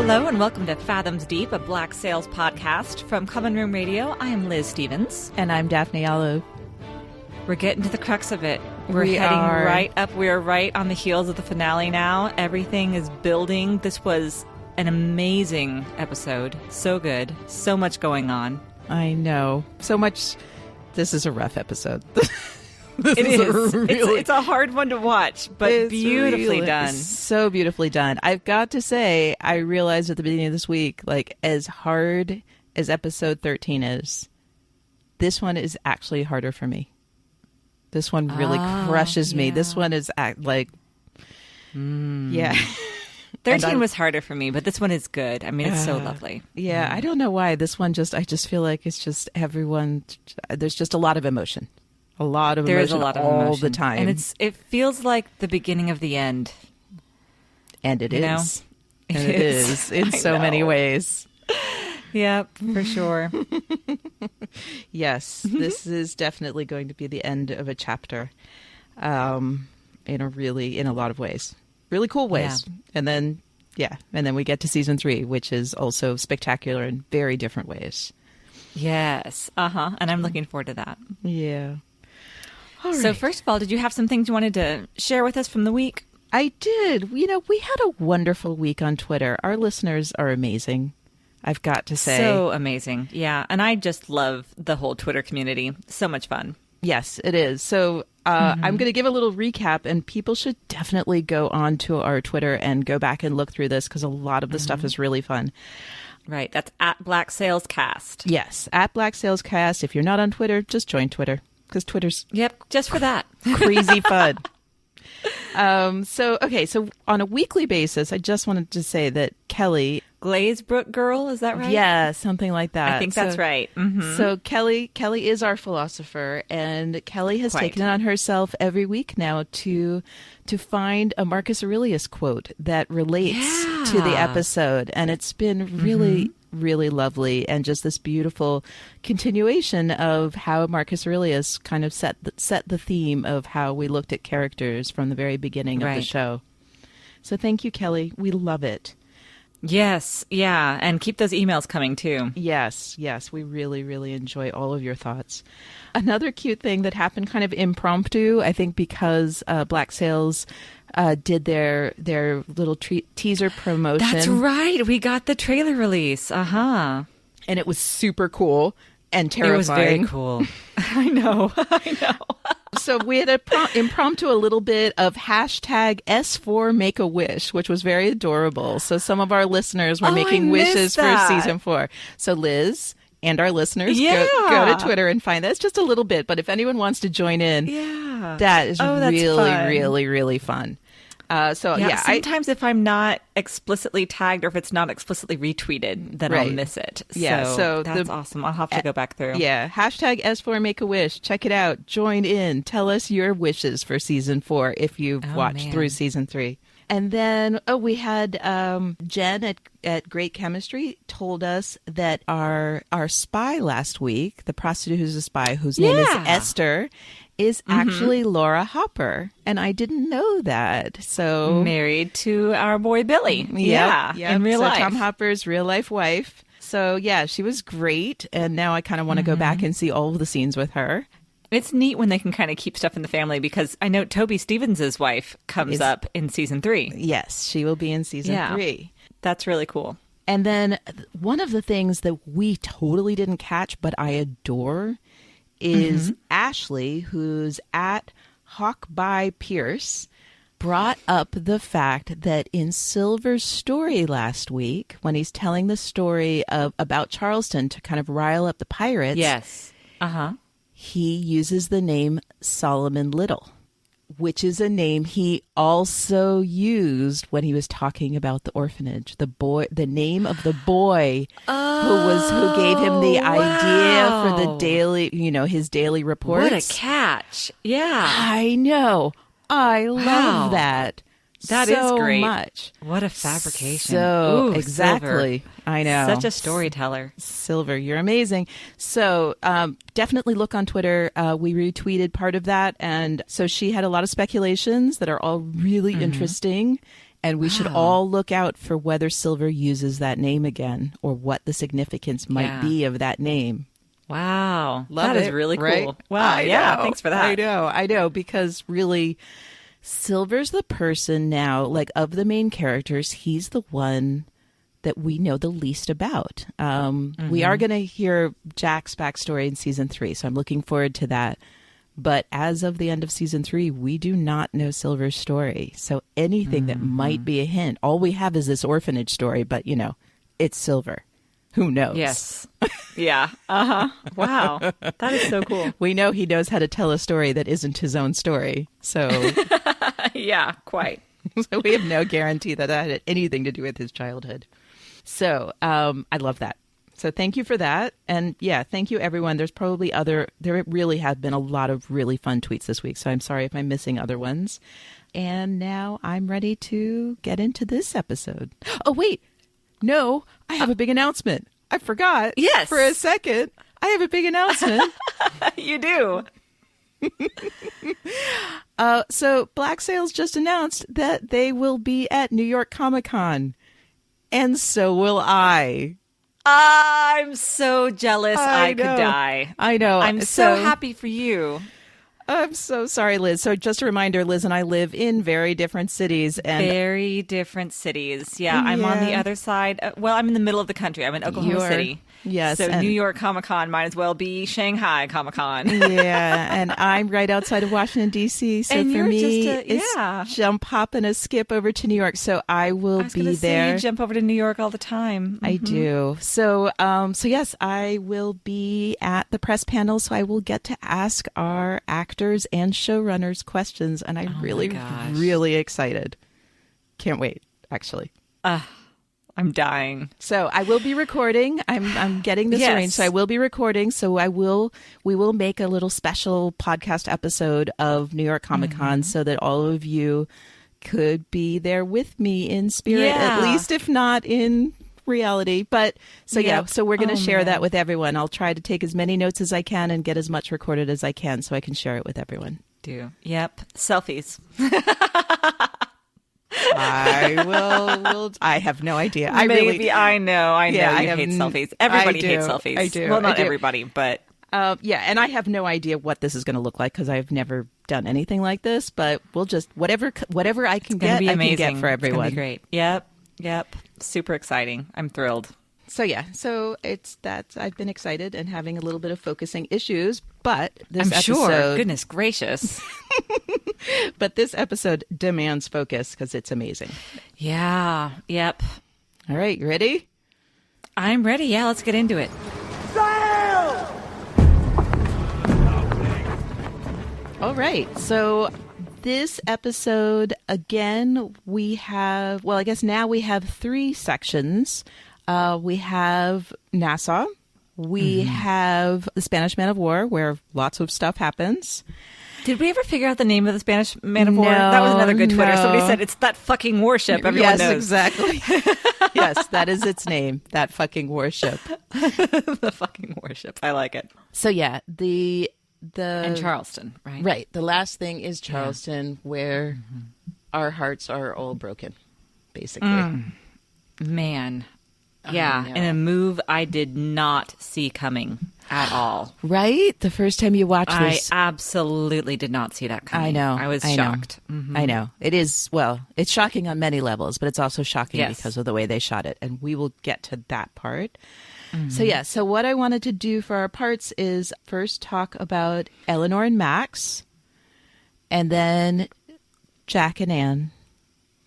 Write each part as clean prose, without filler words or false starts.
Hello and welcome to Fathoms Deep, a Black Sails podcast from Common Room Radio. I am Liz Stevens. And I'm Daphne Allo. We're getting to the crux of it. We're heading right up. We're right on the heels of the finale now. Everything is building. This was an amazing episode. So good. So much going on. I know. So much. This is a rough episode. It is. It's a hard one to watch, but beautifully done. So beautifully done. I've got to say, I realized at the beginning of this week, like, as hard as episode 13 is, this one is actually harder for me. This one really crushes me. This one is yeah. 13 was harder for me, but this one is good. I mean, it's so lovely. Yeah, I don't know why. This one I just feel like it's just everyone, there's just a lot of emotion. A lot of emotion all the time. And it feels like the beginning of the end. And it is. And it is in so many ways. Yep, for sure. Yes, this is definitely going to be the end of a chapter in a lot of ways. Really cool ways. Yeah. And then we get to season 3, which is also spectacular in very different ways. Yes. And I'm looking forward to that. Yeah. So first of all, did you have some things you wanted to share with us from the week? I did. We had a wonderful week on Twitter. Our listeners are amazing, I've got to say. So amazing. Yeah. And I just love the whole Twitter community. So much fun. Yes, it is. So I'm going to give a little recap, and people should definitely go on to our Twitter and go back and look through this because a lot of the stuff is really fun. Right. That's at Black Sails Cast. Yes, at Black Sails Cast. If you're not on Twitter, just join Twitter. Because Twitter's just for that crazy fun. So on a weekly basis, I just wanted to say that Kelly Glazebrook girl, is that right? Yeah, something like that. I think that's right. Mm-hmm. So Kelly is our philosopher, and Kelly has taken it on herself every week now to find a Marcus Aurelius quote that relates to the episode, and it's been really. Really lovely, and just this beautiful continuation of how Marcus Aurelius kind of set the theme of how we looked at characters from the very beginning of the show. So thank you, Kelly. We love it. Yes, yeah, and keep those emails coming too. Yes, we really, really enjoy all of your thoughts. Another cute thing that happened kind of impromptu, I think because Black Sails did their little teaser promotion. That's right. We got the trailer release. And it was super cool and terrifying. It was very cool. I know. So we had impromptu a little bit of hashtag S4 Make a Wish, which was very adorable. So some of our listeners were making wishes for season 4. So Liz and our listeners, go to Twitter and find that. It's just a little bit, but if anyone wants to join in, that is really, really fun. Sometimes if I'm not explicitly tagged or if it's not explicitly retweeted, then I'll miss it. So that's awesome. I'll have to go back through. Yeah. Hashtag S4 Make a Wish. Check it out. Join in. Tell us your wishes for season 4 if you've watched through season 3. And then we had Jen at Great Chemistry told us that our spy last week, the prostitute who's a spy, whose name is Esther, is actually Laura Hopper. And I didn't know that. So married to our boy Billy. In real life. Tom Hopper's real life wife. So yeah, she was great. And now I kind of want to go back and see all of the scenes with her. It's neat when they can kind of keep stuff in the family because I know Toby Stevens' wife comes up in season 3. Yes, she will be in season 3. That's really cool. And then one of the things that we totally didn't catch, but I adore, is Ashley, who's at Hawkby Pierce, brought up the fact that in Silver's story last week, when he's telling the story about Charleston to kind of rile up the pirates. Yes. He uses the name Solomon Little, which is a name he also used when he was talking about the orphanage. The name of the boy who gave him the idea for the daily, his daily reports. What a catch. Yeah. I know. I love that. That so is great. Much. What a fabrication. So, exactly. Silver. I know. Such a storyteller. Silver, you're amazing. So definitely look on Twitter. We retweeted part of that. And so she had a lot of speculations that are all really interesting. And we should all look out for whether Silver uses that name again or what the significance might be of that name. Wow. Love that it, is really right? cool. Wow. Yeah. Thanks for that. I know. Because really, Silver's the person now, like of the main characters, he's the one that we know the least about. We are going to hear Jack's backstory in season 3, so I'm looking forward to that. But as of the end of season 3, we do not know Silver's story. So anything that might be a hint, all we have is this orphanage story, but, it's Silver. Who knows? Yes. Yeah. Wow. That is so cool. We know he knows how to tell a story that isn't his own story. So yeah, quite. So we have no guarantee that had anything to do with his childhood. So I love that. So thank you for that. And yeah, thank you, everyone. There really have been a lot of really fun tweets this week. So I'm sorry if I'm missing other ones. And now I'm ready to get into this episode. Oh, wait. No, I have a big announcement. I forgot. Yes. For a second. I have a big announcement. You do. So Black Sails just announced that they will be at New York Comic-Con. And so will I. I'm so jealous I could die. I know. I'm so happy for you. I'm so sorry, Liz. So just a reminder, Liz and I live in very different cities. Very different cities. Yeah, I'm on the other side. Well, I'm in the middle of the country. I'm in Oklahoma City. Yes. So New York Comic-Con might as well be Shanghai Comic-Con. Yeah, and I'm right outside of Washington, D.C. So and for me, it's jump, hop, and a skip over to New York. So I will be there. You jump over to New York all the time. I do. So yes, I will be at the press panel. So I will get to ask our actors and showrunners questions, and I'm really excited. Can't wait, actually. I'm dying. So I will be recording. I'm getting this arranged. So I will be recording. So we will make a little special podcast episode of New York Comic Con so that all of you could be there with me in spirit, at least if not in reality. But so so we're going to share that with everyone. I'll try to take as many notes as I can and get as much recorded as I can so I can share it with everyone. Yep. Selfies. I will. I have no idea. I know. You hate selfies. Everybody hates selfies. I do. Well, not everybody, but and I have no idea what this is going to look like because I've never done anything like this. But we'll just whatever I can get, I can get for everyone. It's gonna be great. Yep. Super exciting. I'm thrilled. So it's that I've been excited and having a little bit of focusing issues, but this episode, sure. Goodness gracious. But this episode demands focus because it's amazing. Yeah. Yep. All right. You ready? I'm ready. Yeah. Let's get into it. Sail! All right. So this episode, again, we have, I guess now we have 3 sections. We have Nassau. We have the Spanish Man of War, where lots of stuff happens. Did we ever figure out the name of the Spanish Man of War? That was another good Twitter. Somebody said it's that fucking warship. Everyone knows. Yes, exactly. Yes, that is its name. That fucking warship. The fucking warship. I like it. So yeah, and Charleston, right? Right. The last thing is Charleston, where our hearts are all broken, basically. Man. Yeah, in a move I did not see coming at all. Right? The first time you watched this. I absolutely did not see that coming. I know. I was shocked. I know. It is, it's shocking on many levels, but it's also shocking because of the way they shot it. And we will get to that part. So what I wanted to do for our parts is first talk about Eleanor and Max, and then Jack and Anne.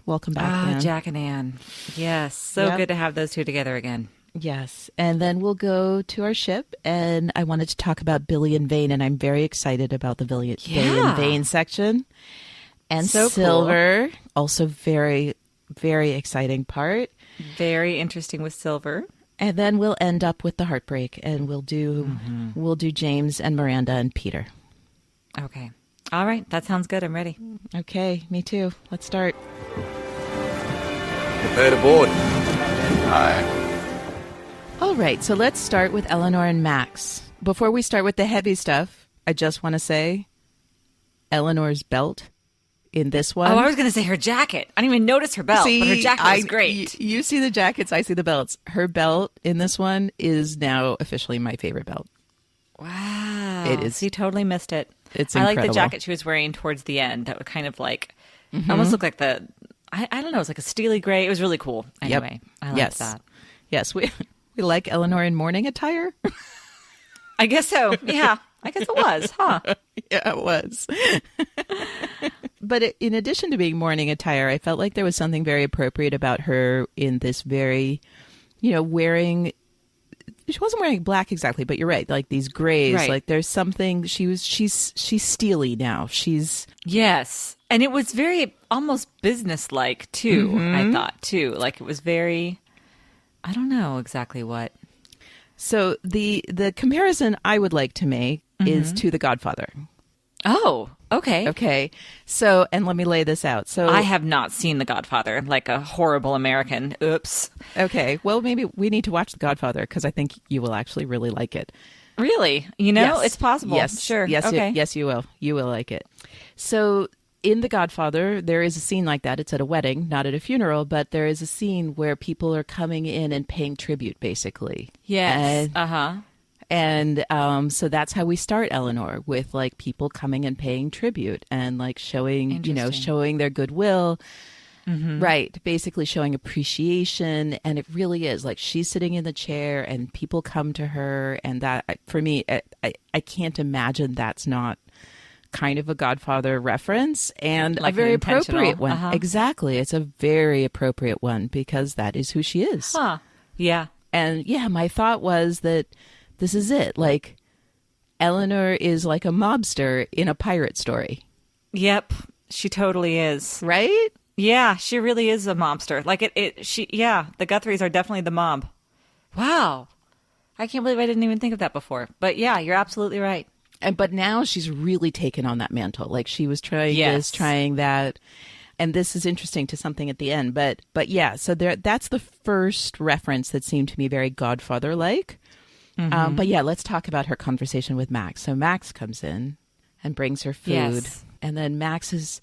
Welcome back, Anne. Jack and Anne. Yes, so good to have those two together again. Yes, and then we'll go to our ship, and I wanted to talk about Billy and Vane, and I'm very excited about the Billy and Vane section. And so Silver, also very, very exciting part. Very interesting with Silver. And then we'll end up with the heartbreak, and we'll do James and Miranda and Peter. Okay. All right. That sounds good. I'm ready. Okay. Me too. Let's start. Prepare to board. Aye. All right. So let's start with Eleanor and Max. Before we start with the heavy stuff, I just want to say Eleanor's belt in this one. Oh, I was going to say her jacket. I didn't even notice her belt, but her jacket was great. You see the jackets, I see the belts. Her belt in this one is now officially my favorite belt. Wow. It is. You totally missed it. It's I incredible. like the jacket she was wearing towards the end. That would kind of like, almost look like I don't know, it was like a steely gray. It was really cool. Anyway, I liked that. Yes, we like Eleanor in morning attire. I guess so. Yeah, I guess it was, huh? Yeah, it was. But in addition to being morning attire, I felt like there was something very appropriate about her in this very, wearing. She wasn't wearing black exactly, but you're right. Like these grays, right. Like there's something. She's steely now. Yes, and it was very almost businesslike too. I thought too, like it was very. I don't know exactly what. So the comparison I would like to make is to The Godfather. Oh, okay. Okay. So, and let me lay this out. So I have not seen The Godfather, like a horrible American. Oops. Okay. Well, maybe we need to watch The Godfather because I think you will actually really like it. Really? Yes. It's possible. Yes. Sure. Yes. Okay. Yes, you will. You will like it. So in The Godfather, there is a scene like that. It's at a wedding, not at a funeral, but there is a scene where people are coming in and paying tribute, basically. Yes. And so that's how we start Eleanor, with like people coming and paying tribute and like showing, showing their goodwill. Right. Basically showing appreciation. And it really is like she's sitting in the chair and people come to her. And that, for me, I can't imagine that's not kind of a Godfather reference, and like a very appropriate one. Exactly. It's a very appropriate one because that is who she is. Yeah. And yeah, my thought was that this is it. Like, Eleanor is like a mobster in a pirate story. Yep. She totally is. Right? Yeah, she really is a mobster. Like the Guthries are definitely the mob. Wow. I can't believe I didn't even think of that before. But yeah, you're absolutely right. But now she's really taken on that mantle. Like she was trying this, trying that. And this is interesting to something at the end. But yeah, so that's the first reference that seemed to me very Godfather-like. But yeah, let's talk about her conversation with Max. So Max comes in and brings her food. Yes. And then Max is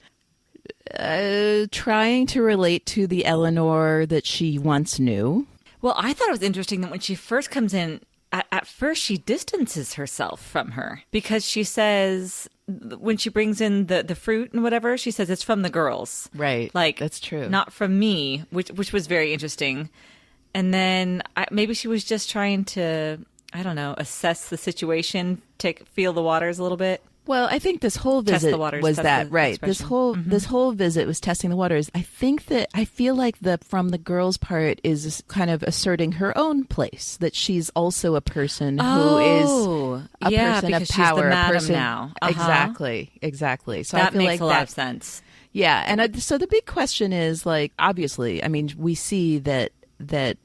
trying to relate to the Eleanor that she once knew. Well, I thought it was interesting that when she first comes in, at first she distances herself from her because she says, when she brings in the fruit and whatever, she says it's from the girls. Right. Like, that's true. Not from me, which was very interesting. And then maybe she was just trying to, I don't know, assess the situation, feel the waters a little bit. Well, I think this whole visit was that, right? This whole visit was testing the waters. I feel like from the girl's part is kind of asserting her own place, that she's also a person who is a person of power, she's the madam a person now. Exactly. So that I feel makes like a lot of sense. Yeah, and so the big question is, like, obviously, I mean, we see that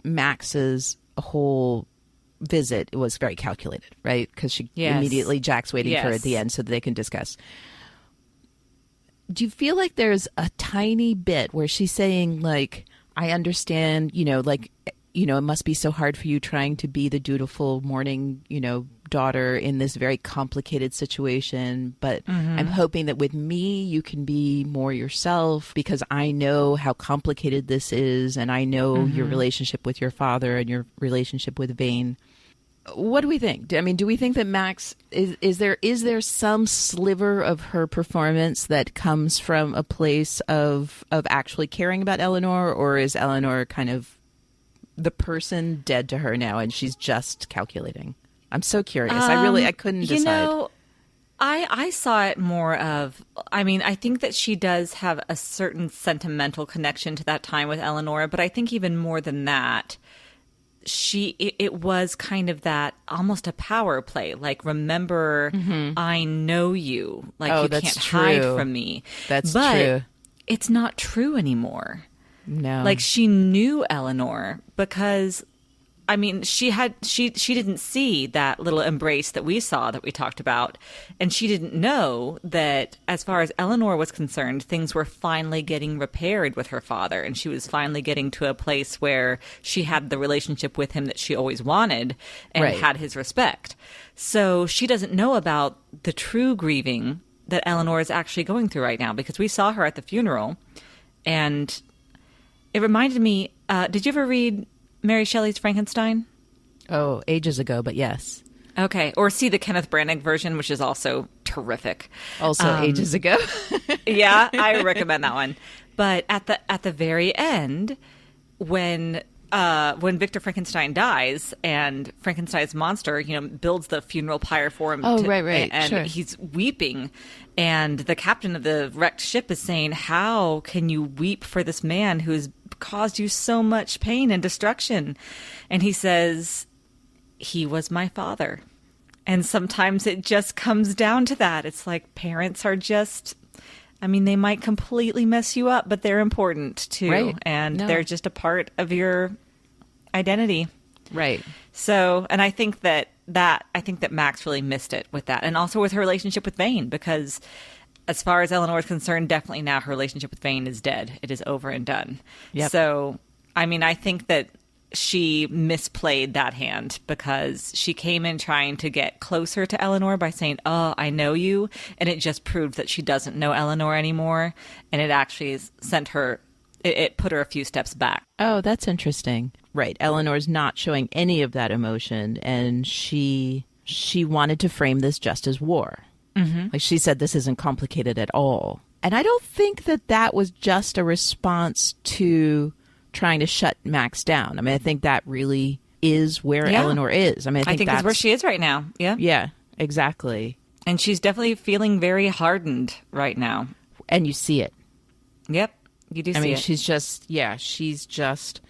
Max's whole visit was very calculated, right? Because she immediately Jack's waiting for her at the end so that they can discuss. Do you feel like there's a tiny bit where she's saying, like, I understand, it must be so hard for you trying to be the dutiful morning, daughter in this very complicated situation, but I'm hoping that with me you can be more yourself because I know how complicated this is, and I know your relationship with your father and your relationship with Vane. What do we think? I mean, do we think that Max is there some sliver of her performance that comes from a place of actually caring about Eleanor, or is Eleanor kind of the person dead to her now and she's just calculating? I'm so curious. I couldn't decide. I saw it more of, I think that she does have a certain sentimental connection to that time with Eleanor, but I think even more than that, it was kind of that almost a power play. Like, remember, I know you. Like, you can't hide from me. That's true. But it's not true anymore. No. Like, she knew Eleanor because, she didn't see that little embrace that we saw, that we talked about. And she didn't know that, as far as Eleanor was concerned, things were finally getting repaired with her father. And she was finally getting to a place where she had the relationship with him that she always wanted and had his respect. So she doesn't know about the true grieving that Eleanor is actually going through right now, because we saw her at the funeral, and it reminded me, did you ever read Mary Shelley's Frankenstein? Oh, ages ago, but yes. Okay, or see the Kenneth Branagh version, which is also terrific. Also ages ago. Yeah, I recommend that one. But at the very end, when Victor Frankenstein dies and Frankenstein's monster, builds the funeral pyre for him. Oh, right. And sure. He's weeping. And the captain of the wrecked ship is saying, how can you weep for this man who has caused you so much pain and destruction? And he says, he was my father. And sometimes it just comes down to that. It's like parents are just, they might completely mess you up, but they're important too. Right. And they're just a part of your identity. Right. So, and I think that Max really missed it with that. And also with her relationship with Vane, because as far as Eleanor is concerned, definitely now her relationship with Vane is dead. It is over and done. Yep. So, I think that she misplayed that hand, because she came in trying to get closer to Eleanor by saying, oh, I know you. And it just proved that she doesn't know Eleanor anymore. And it actually sent her, it put her a few steps back. Oh, that's interesting. Right. Eleanor's not showing any of that emotion. And she wanted to frame this just as war. Mm-hmm. Like she said, this isn't complicated at all. And I don't think that was just a response to trying to shut Max down. I think that really is where Eleanor is. I think that's where she is right now. Yeah. Yeah, exactly. And she's definitely feeling very hardened right now. And you see it. Yep. You do see it. She's just,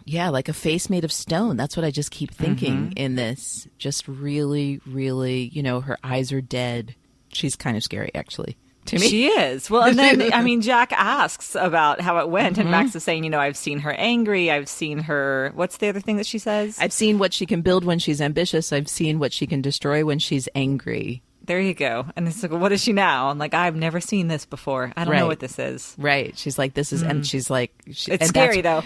like a face made of stone. That's what I just keep thinking in this. Just really, really, her eyes are dead. She's kind of scary, actually. To me. She is. Well, and then, Jack asks about how it went, and Max is saying, I've seen her angry. I've seen her, what's the other thing that she says? I've seen what she can build when she's ambitious. I've seen what she can destroy when she's angry. There you go. And it's like, what is she now? I'm like, I've never seen this before. I don't know what this is. Right. She's like, this is, and she's like... it's scary, though.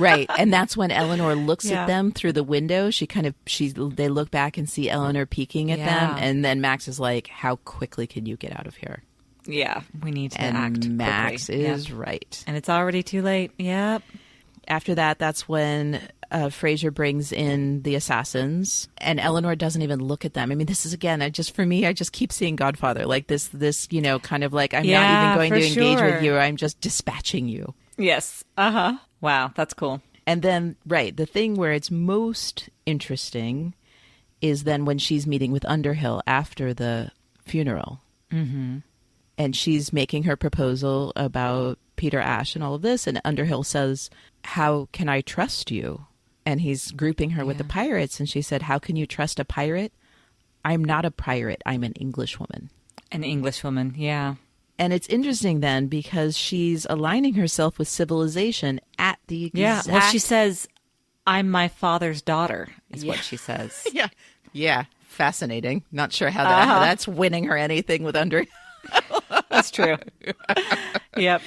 Right. And that's when Eleanor looks at them through the window. They look back and see Eleanor peeking at them. And then Max is like, how quickly can you get out of here? Yeah, we need to act quickly. And Max is Yep. right. And it's already too late. Yep. After that's when Fraser brings in the assassins, and Eleanor doesn't even look at them. This is, again, I just keep seeing Godfather. Like this, kind of like, I'm not even going to engage with you. I'm just dispatching you. Yes. Uh-huh. Wow, that's cool. And then, the thing where it's most interesting is then when she's meeting with Underhill after the funeral. Mm-hmm. And she's making her proposal about Peter Ash and all of this. And Underhill says, how can I trust you? And he's grouping her with the pirates. And she said, how can you trust a pirate? I'm not a pirate. I'm an Englishwoman. An Englishwoman, yeah. And it's interesting then because she's aligning herself with civilization at the exact... Yeah, well, she says, I'm my father's daughter, is what she says. Yeah. Yeah. Fascinating. Not sure how that's winning her anything with Underhill. That's true. Yep.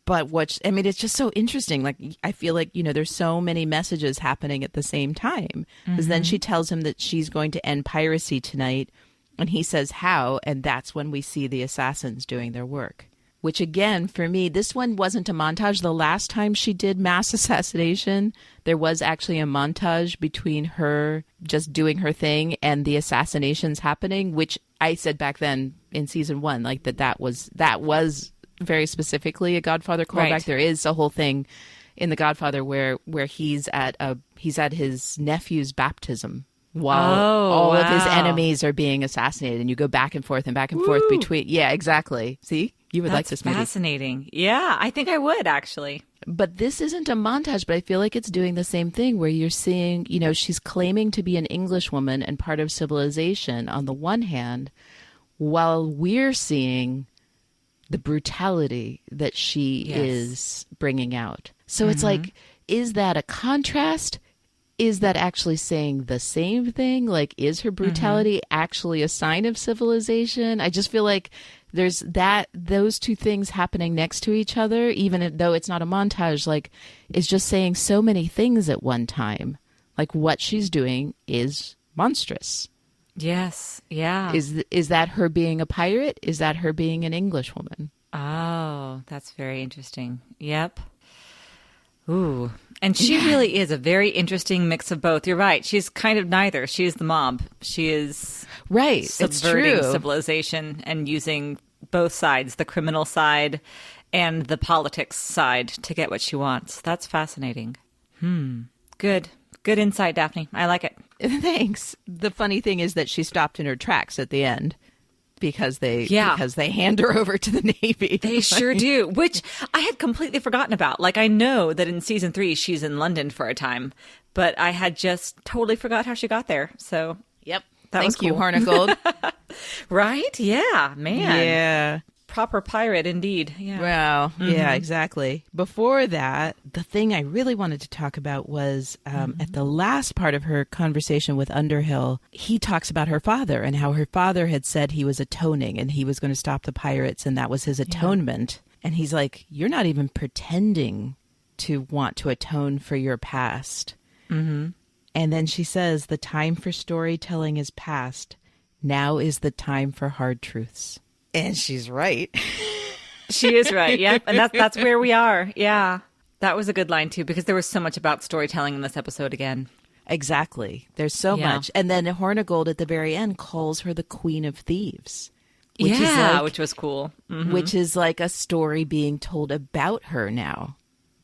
But it's just so interesting. Like, I feel like, there's so many messages happening at the same time. Because then she tells him that she's going to end piracy tonight. And he says how. And that's when we see the assassins doing their work. Which, again, for me, this one wasn't a montage. The last time she did mass assassination, there was actually a montage between her just doing her thing and the assassinations happening, which I said back then in season 1, like that was very specifically a Godfather callback. Right. There is a whole thing in The Godfather where he's at his nephew's baptism while all of his enemies are being assassinated, and you go back and forth between. Yeah, exactly. See? You would like this movie. Fascinating. Yeah, I think I would, actually. But this isn't a montage, but I feel like it's doing the same thing where you're seeing, she's claiming to be an Englishwoman and part of civilization on the one hand, while we're seeing the brutality that she is bringing out. So it's like, is that a contrast? Is that actually saying the same thing? Like, is her brutality actually a sign of civilization? I just feel like there's those two things happening next to each other, even though it's not a montage, like, it's just saying so many things at one time. Like, what she's doing is monstrous. Yes. Yeah. Is that her being a pirate? Is that her being an English woman? Oh, that's very interesting. Yep. Ooh. And she really is a very interesting mix of both. You're right. She's kind of neither. She is the mob. She is subverting civilization and using both sides, the criminal side and the politics side, to get what she wants. That's fascinating. Good. Good insight, Daphne. I like it. Thanks. The funny thing is that she stopped in her tracks at the end. Because they hand her over to the Navy. They sure do, which I had completely forgotten about. Like, I know that in season 3 she's in London for a time, but I had just totally forgot how she got there. So, yep. Thank you, Hornigold. Right? Yeah, man. Yeah. Proper pirate indeed. Yeah. Well, yeah, exactly. Before that, the thing I really wanted to talk about was at the last part of her conversation with Underhill, he talks about her father and how her father had said he was atoning and he was going to stop the pirates and that was his atonement. And he's like, you're not even pretending to want to atone for your past. Mm-hmm. And then she says, the time for storytelling is past. Now is the time for hard truths. And she's right. She is right. Yep. And that's where we are. Yeah. That was a good line, too, because there was so much about storytelling in this episode again. Exactly. There's so much. And then Hornigold at the very end calls her the Queen of Thieves. Which was cool. Mm-hmm. Which is like a story being told about her now.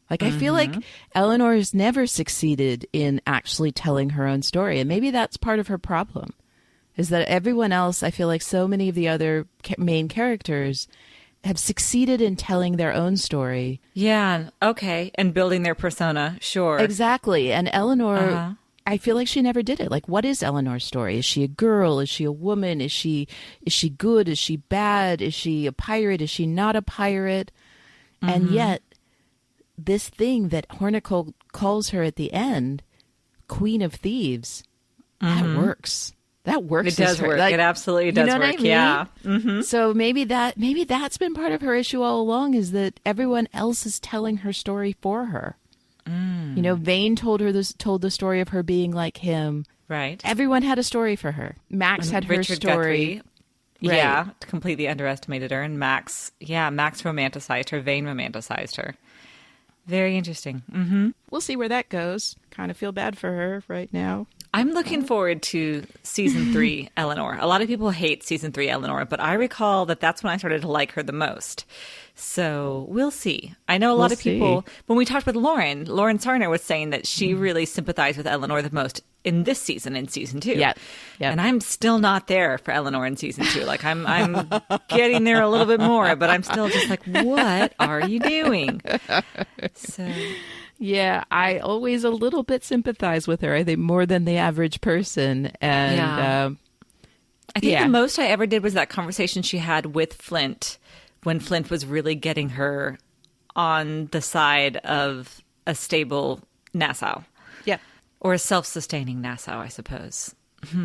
Like, I feel like Eleanor has never succeeded in actually telling her own story. And maybe that's part of her problem. Is that everyone else, I feel like so many of the other main characters have succeeded in telling their own story. Yeah, okay. And building their persona, sure. Exactly. And Eleanor, I feel like she never did it. Like, what is Eleanor's story? Is she a girl? Is she a woman? Is she good? Is she bad? Is she a pirate? Is she not a pirate? And yet, this thing that Hornigold calls her at the end, Queen of Thieves, that works. That works. It does work. Like, it absolutely does work. I mean? Yeah. Mm-hmm. So maybe that's been part of her issue all along, is that everyone else is telling her story for her. You know, Vane told the story of her being like him. Right. Everyone had a story for her. Max had her story. Guthrie, yeah, completely underestimated her. And Max romanticized her. Vane romanticized her. Very interesting. Mm-hmm. We'll see where that goes. Kind of feel bad for her right now. I'm looking forward to season 3 Eleanor. A lot of people hate season 3 Eleanor, but I recall that that's when I started to like her the most. So we'll see. I know a lot of people, when we talked with Lauren Sarner was saying that she really sympathized with Eleanor the most in this season, in season 2. Yeah. And I'm still not there for Eleanor in season 2. Like I'm getting there a little bit more, but I'm still just like, what are you doing? So... Yeah, I always a little bit sympathize with her, I think, more than the average person. And I think the most I ever did was that conversation she had with Flint when Flint was really getting her on the side of a stable Nassau. Yeah. Or a self-sustaining Nassau, I suppose.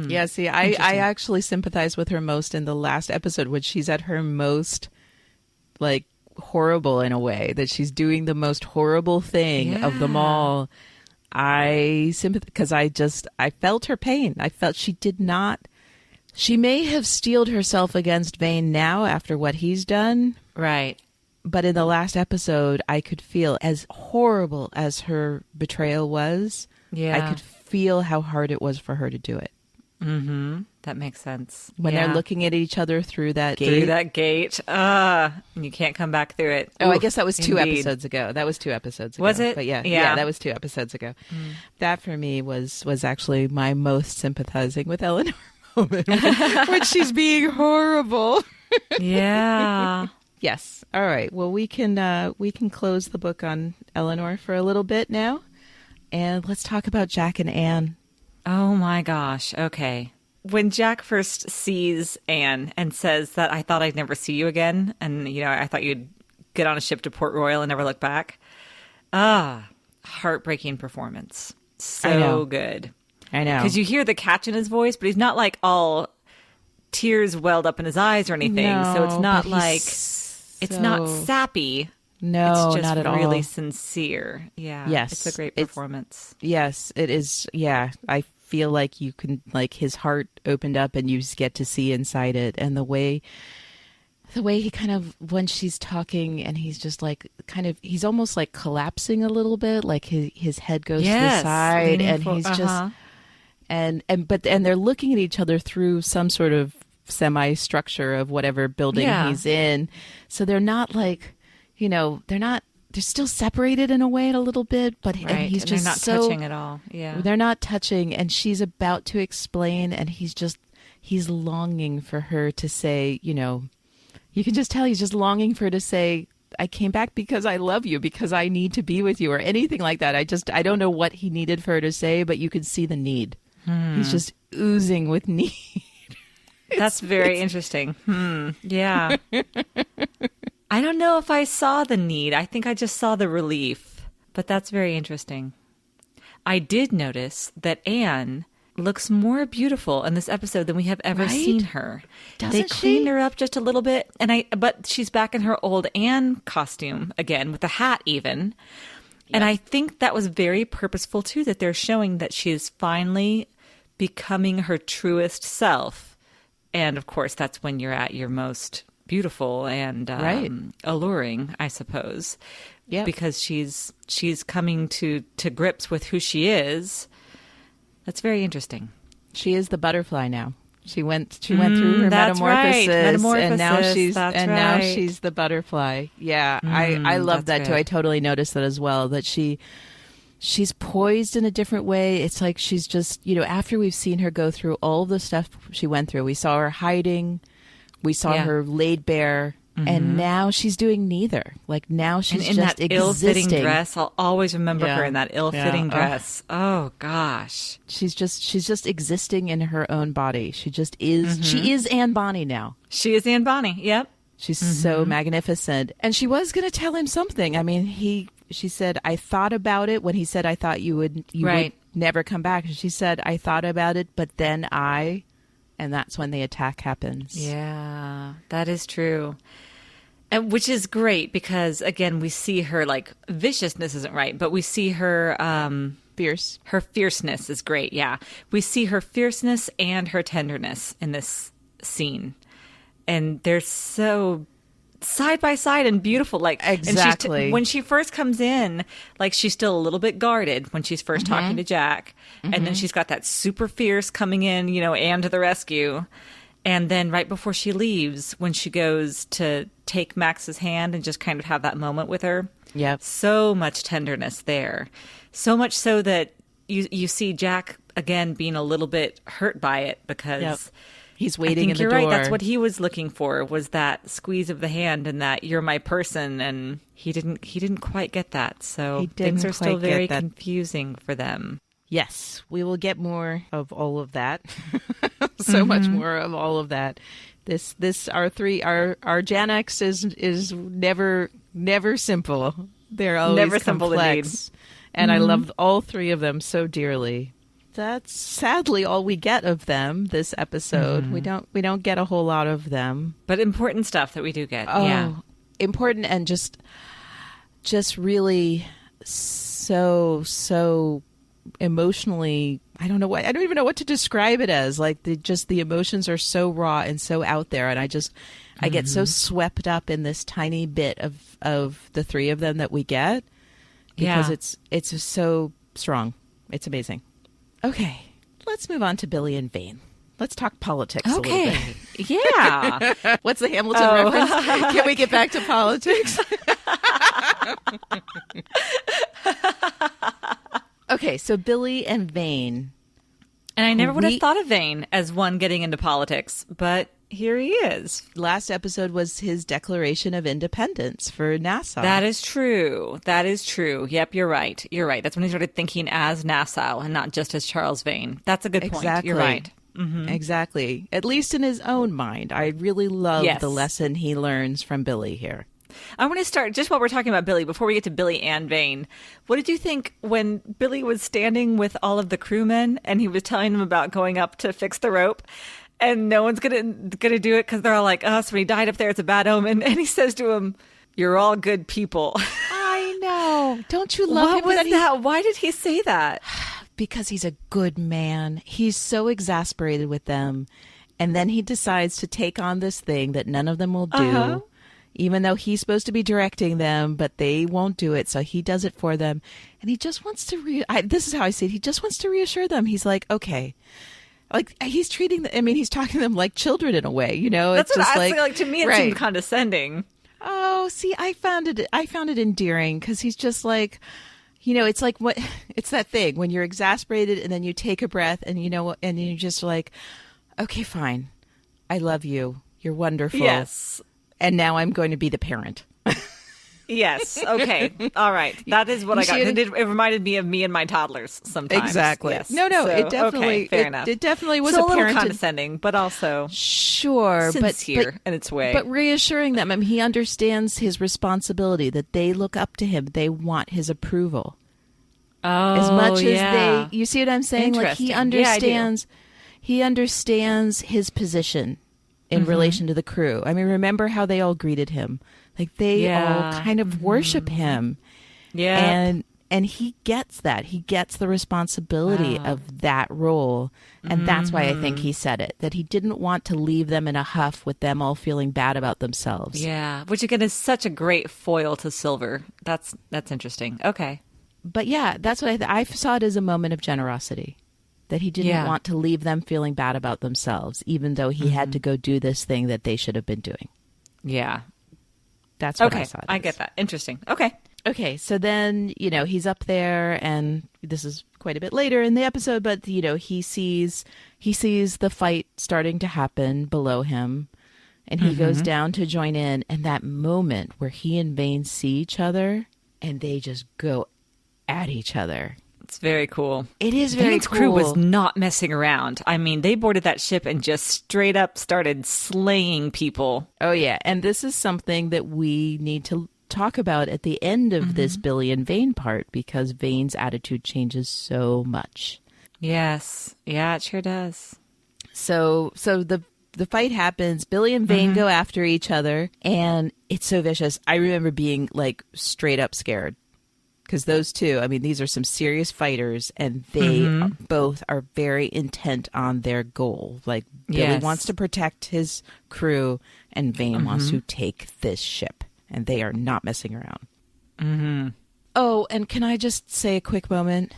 Yeah, see, I actually sympathize with her most in the last episode when she's at her most, like, horrible in a way, that she's doing the most horrible thing of them all. I sympathize because I felt her pain. I felt she may have steeled herself against Vane now after what he's done. Right. But in the last episode, I could feel, as horrible as her betrayal was, I could feel how hard it was for her to do it. Mm-hmm. That makes sense. When they're looking at each other through that gate. Through that gate. You can't come back through it. Oh, I guess that was 2 episodes ago. Was it? But yeah, that was 2 episodes ago. That for me was actually my most sympathizing with Eleanor moment when she's being horrible. Yeah. Yes. All right. Well, we can close the book on Eleanor for a little bit now, and let's talk about Jack and Anne. Oh my gosh. Okay. When Jack first sees Anne and says that I thought I'd never see you again, and I thought you'd get on a ship to Port Royal and never look back. Heartbreaking performance. So good. I know. Because you hear the catch in his voice, but he's not like all tears welled up in his eyes or anything. No, so it's not like it's not sappy. No, it's just not at all. Really sincere. Yeah. Yes. It's a great performance. Yes, it is. Yeah. I feel like you can, like his heart opened up and you just get to see inside it. And the way he kind of, when she's talking and he's just like, kind of, he's almost like collapsing a little bit, like his head goes to the side and he's just, and they're looking at each other through some sort of semi-structure of whatever building he's in. So they're not like, they're still separated in a way a little bit, but and he's and just they're not touching at all. Yeah. They're not touching, and she's about to explain, and he's longing for her to say, you can just tell he's just longing for her to say, I came back because I love you, because I need to be with you, or anything like that. I don't know what he needed for her to say, but you could see the need. He's just oozing with need. That's very interesting. Yeah. I don't know if I saw the need. I think I just saw the relief, but that's very interesting. I did notice that Anne looks more beautiful in this episode than we have ever seen her. They cleaned her up just a little bit, but she's back in her old Anne costume again, with the hat even. Yep. And I think that was very purposeful too, that they're showing that she is finally becoming her truest self. And of course, that's when you're at your most beautiful and alluring, I suppose. Yeah, because she's coming to grips with who she is. That's very interesting. She is the butterfly now. She went through her metamorphosis, and now she's the butterfly. Yeah, I love that too. I totally noticed that as well. That she's poised in a different way. It's like she's just, after we've seen her go through all the stuff she went through, we saw her hiding, we saw her laid bare. And now she's doing neither. Like now she's in just that ill-fitting dress. I'll always remember her in that ill-fitting dress. Oh gosh, she's just existing in her own body. She just is. She is Anne Bonny now. She is Anne Bonny. Yep. She's so magnificent. And she was going to tell him something. I mean, she said, "I thought about it when he said I thought you would never come back." And she said, "I thought about it, but then and that's when the attack happens." Yeah, that is true. And which is great because, again, we see her, like, viciousness isn't right, but we see her... fierce. Her fierceness is great, yeah. We see her fierceness and her tenderness in this scene. And they're so side by side and beautiful. Like, exactly. And when she first comes in, like, she's still a little bit guarded when she's first talking to Jack. And then she's got that super fierce coming in, Anne to the rescue. And then right before she leaves, when she goes to take Max's hand and just kind of have that moment with her, so much tenderness there. So much so that you see Jack, again, being a little bit hurt by it because he's waiting in the door. You're right. That's what he was looking for, was that squeeze of the hand and that you're my person. And he didn't quite get that. So things are still very confusing for them. Yes, we will get more of all of that. So much more of all of that. Our Gen X is never simple. They're always never complex. And I love all three of them so dearly. That's sadly all we get of them this episode. We don't get a whole lot of them. But important stuff that we do get. Important and just really so emotionally, I don't even know what to describe it as. Like the emotions are so raw and so out there, and I get so swept up in this tiny bit of the three of them that we get because it's so strong. It's amazing. Okay, let's move on to Billy and Vane. Let's talk politics a little bit. Yeah. What's the Hamilton reference? Can we get back to politics? Okay, so Billy and Vane. And I never would have thought of Vane as one getting into politics, but here he is. Last episode was his declaration of independence for Nassau. That is true. Yep, you're right. That's when he started thinking as Nassau and not just as Charles Vane. That's a good point. Exactly. You're right. Exactly. At least in his own mind. I really love the lesson he learns from Billy here. I want to start, just while we're talking about Billy, before we get to Billy and Vane, what did you think when Billy was standing with all of the crewmen and he was telling them about going up to fix the rope and no one's gonna do it because they're all like, oh, somebody died up there, it's a bad omen. And he says to him, you're all good people. I know. Don't you love him? What was that? Why did he say that? because he's a good man. He's so exasperated with them. And then he decides to take on this thing that none of them will do, even though he's supposed to be directing them, but they won't do it. So he does it for them. And he just wants to, this is how I see it. He just wants to reassure them. He's like, okay. Like, he's treating them, I mean, he's talking to them like children in a way, you know? That's it's what just I like. To me, it seemed condescending. Oh, see, I found it endearing because he's just like, you know, it's like it's that thing when you're exasperated and then you take a breath and you know, and you're just like, okay, fine. I love you. You're wonderful. Yes. And now I'm going to be the parent. Yes. Okay. All right. That is what I got. It reminded me of me and my toddlers sometimes. Exactly. Yes. No, so, it definitely, fair enough. It definitely was so a little condescending, but also sincere but in its way. But reassuring them. I mean, he understands his responsibility, that they look up to him. They want his approval. Oh, as much as you see what I'm saying? Like he understands, he understands his position in relation to the crew. I mean, remember how they all greeted him? Like they all kind of worship him. Yeah. And he gets that. He gets the responsibility of that role. And that's why I think he said it, that he didn't want to leave them in a huff with them all feeling bad about themselves. Yeah. Which again is such a great foil to Silver. That's interesting. Okay. But yeah, that's what I saw it as a moment of generosity. That he didn't want to leave them feeling bad about themselves, even though he had to go do this thing that they should have been doing. Yeah. That's what I saw. I get that. Interesting. Okay. So then, you know, he's up there, and this is quite a bit later in the episode, but, you know, he sees the fight starting to happen below him, and he goes down to join in, and that moment where he and Vane see each other, and they just go at each other. It's very cool. It is very Vane's cool. crew was not messing around. I mean, they boarded that ship and just straight up started slaying people. Oh, yeah. And this is something that we need to talk about at the end of this Billy and Vane part, because Vane's attitude changes so much. Yes. Yeah, it sure does. So the fight happens. Billy and Vane go after each other, and it's so vicious. I remember being like straight up scared. Because those two, I mean, these are some serious fighters, and they both are very intent on their goal. Like, Billy wants to protect his crew, and Vane wants to take this ship. And they are not messing around. Oh, and can I just say a quick moment?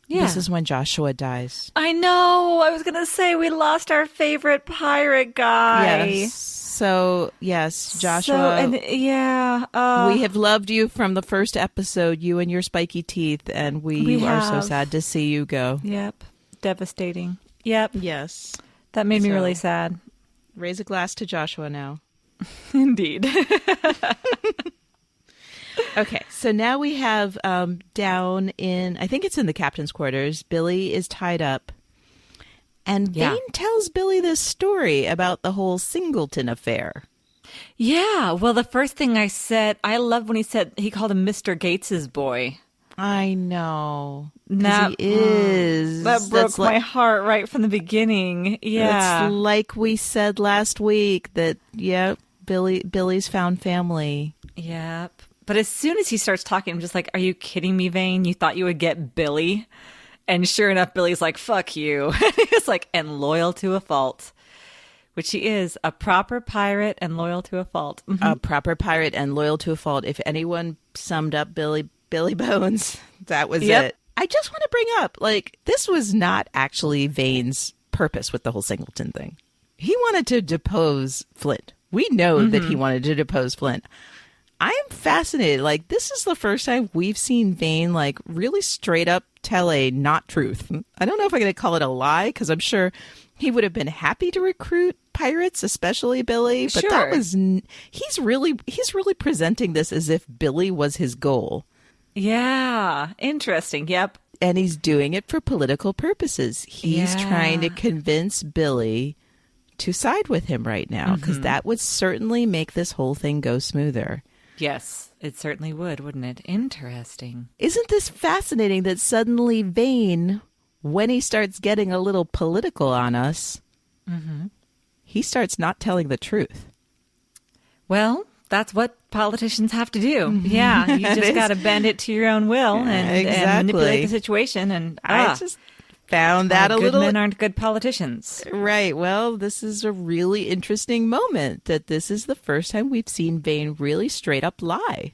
Yeah. This is when Joshua dies. I know. I was going to say we lost our favorite pirate guy. Yes. So, yes, Joshua, we have loved you from the first episode, you and your spiky teeth, and we are so sad to see you go. Yep. Devastating. Yep. Yes. That made me really sad. Raise a glass to Joshua now. Indeed. Okay, so now we have down in, I think it's in the captain's quarters, Billy is tied up. And Vane tells Billy this story about the whole Singleton affair. Yeah. Well, the first thing I said, I loved when he called him Mr. Gates's boy. I know. He is. That broke my heart right from the beginning. Yeah. It's like we said last week that, Billy's found family. Yep. But as soon as he starts talking, I'm just like, are you kidding me, Vane? You thought you would get Billy? And sure enough, Billy's like, fuck you. He's like, and loyal to a fault. Which he is, a proper pirate and loyal to a fault. A proper pirate and loyal to a fault. If anyone summed up Billy Bones, that was it. I just want to bring up, like, this was not actually Vane's purpose with the whole Singleton thing. He wanted to depose Flint. We know that he wanted to depose Flint. I am fascinated. Like, this is the first time we've seen Vane, like, really straight up tell a not truth. I don't know if I'm going to call it a lie, because I'm sure he would have been happy to recruit pirates, especially Billy. But that was, he's really presenting this as if Billy was his goal. Yeah. Interesting. Yep. And he's doing it for political purposes. He's trying to convince Billy to side with him right now, because that would certainly make this whole thing go smoother. Yes, it certainly would, wouldn't it? Interesting. Isn't this fascinating that suddenly Vane, when he starts getting a little political on us, he starts not telling the truth? Well, that's what politicians have to do. Yeah, you just got to bend it to your own will and manipulate the situation. And I just found that a good little... men aren't good politicians. Right. Well, this is a really interesting moment that this is the first time we've seen Vane really straight up lie.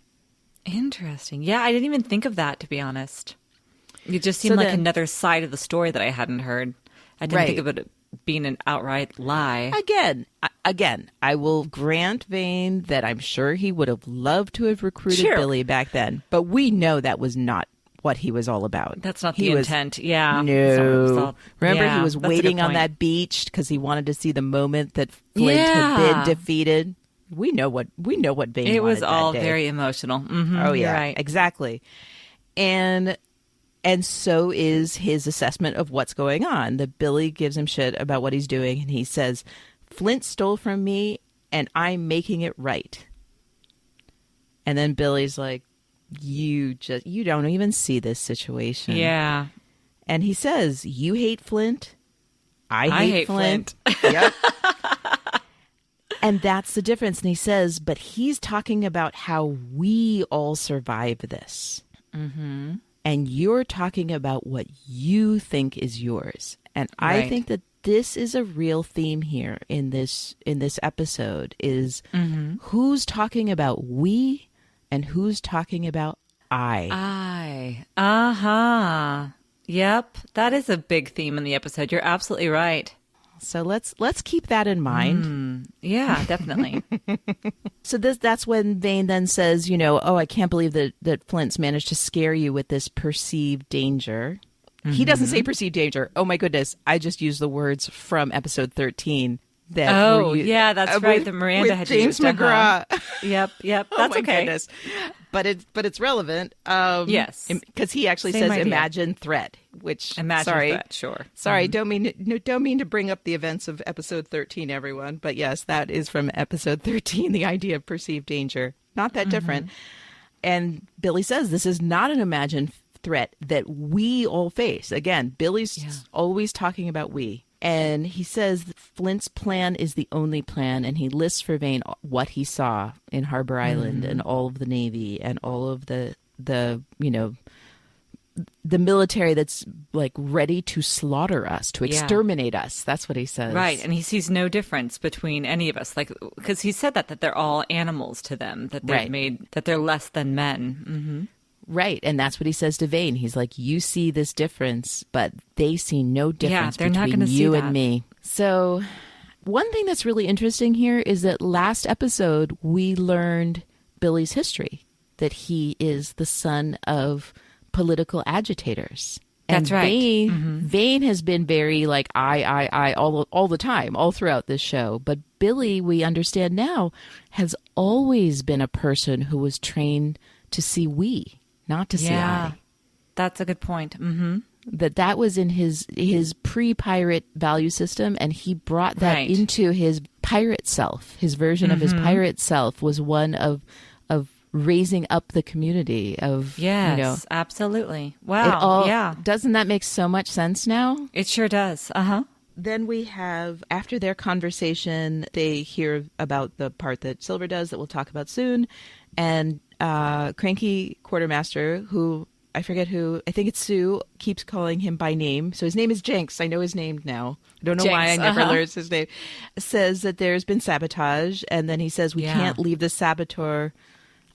Interesting. Yeah, I didn't even think of that, to be honest. It just seemed like another side of the story that I hadn't heard. I didn't think of it being an outright lie. Again, I will grant Vane that I'm sure he would have loved to have recruited Billy back then, but we know that was not what he was all about. That's not the intent. Yeah. No. Remember, he was waiting on that beach because he wanted to see the moment that Flint had been defeated. We know what Vane wanted that day. It was all very emotional. Mm-hmm. Oh yeah, you're right. Exactly. And so is his assessment of what's going on. That Billy gives him shit about what he's doing, and he says, "Flint stole from me, and I'm making it right." And then Billy's like, "You don't even see this situation." Yeah. And he says, "You hate Flint. I hate Flint." Yep. And that's the difference. And he says, but he's talking about how we all survive this. Mm-hmm. And you're talking about what you think is yours. And I think that this is a real theme here in this episode is who's talking about we and who's talking about I. Uh-huh. Yep. That is a big theme in the episode. You're absolutely right. So let's keep that in mind. Yeah, definitely. So that's when Vane then says, oh, I can't believe that Flint's managed to scare you with this perceived danger. Mm-hmm. He doesn't say perceived danger. Oh my goodness. I just used the words from episode 13. Yeah, that's right. That Miranda had James used. McGraw. Yep. That's oh my okay. Goodness. But it's relevant. Yes, because he actually says idea. Imagine threat. Which threat. Sure. Sorry, don't mean to bring up the events of episode 13, everyone. But yes, that is from episode 13. The idea of perceived danger, not that different. And Billy says this is not an imagined threat that we all face. Again, Billy's always talking about we. And he says that Flint's plan is the only plan, and he lists for Vane what he saw in Harbor Island and all of the Navy and all of the military that's like ready to slaughter us, to exterminate us. That's what he says. Right, and he sees no difference between any of us, like because he said that they're all animals to them, that they're that they're less than men. Mm-hmm. Right, and that's what he says to Vane. He's like, you see this difference, but they see no difference between you and me. So one thing that's really interesting here is that last episode, we learned Billy's history, that he is the son of political agitators. That's right. Vane has been very like, I, all the time, all throughout this show. But Billy, we understand now, has always been a person who was trained to see we. Not to see I. That's a good point. Mm-hmm. That was in his pre-pirate value system, and he brought that into his pirate self. His version of his pirate self was one of raising up the community. Absolutely. Wow. Doesn't that make so much sense now? It sure does. Uh-huh. Then we have, after their conversation, they hear about the part that Silver does that we'll talk about soon, and cranky quartermaster, who I forget who, I think it's Sue, keeps calling him by name. So his name is Jenks. I know his name now. I don't know Jenks, why I never learned his name. Says that there's been sabotage, and then he says we can't leave the saboteur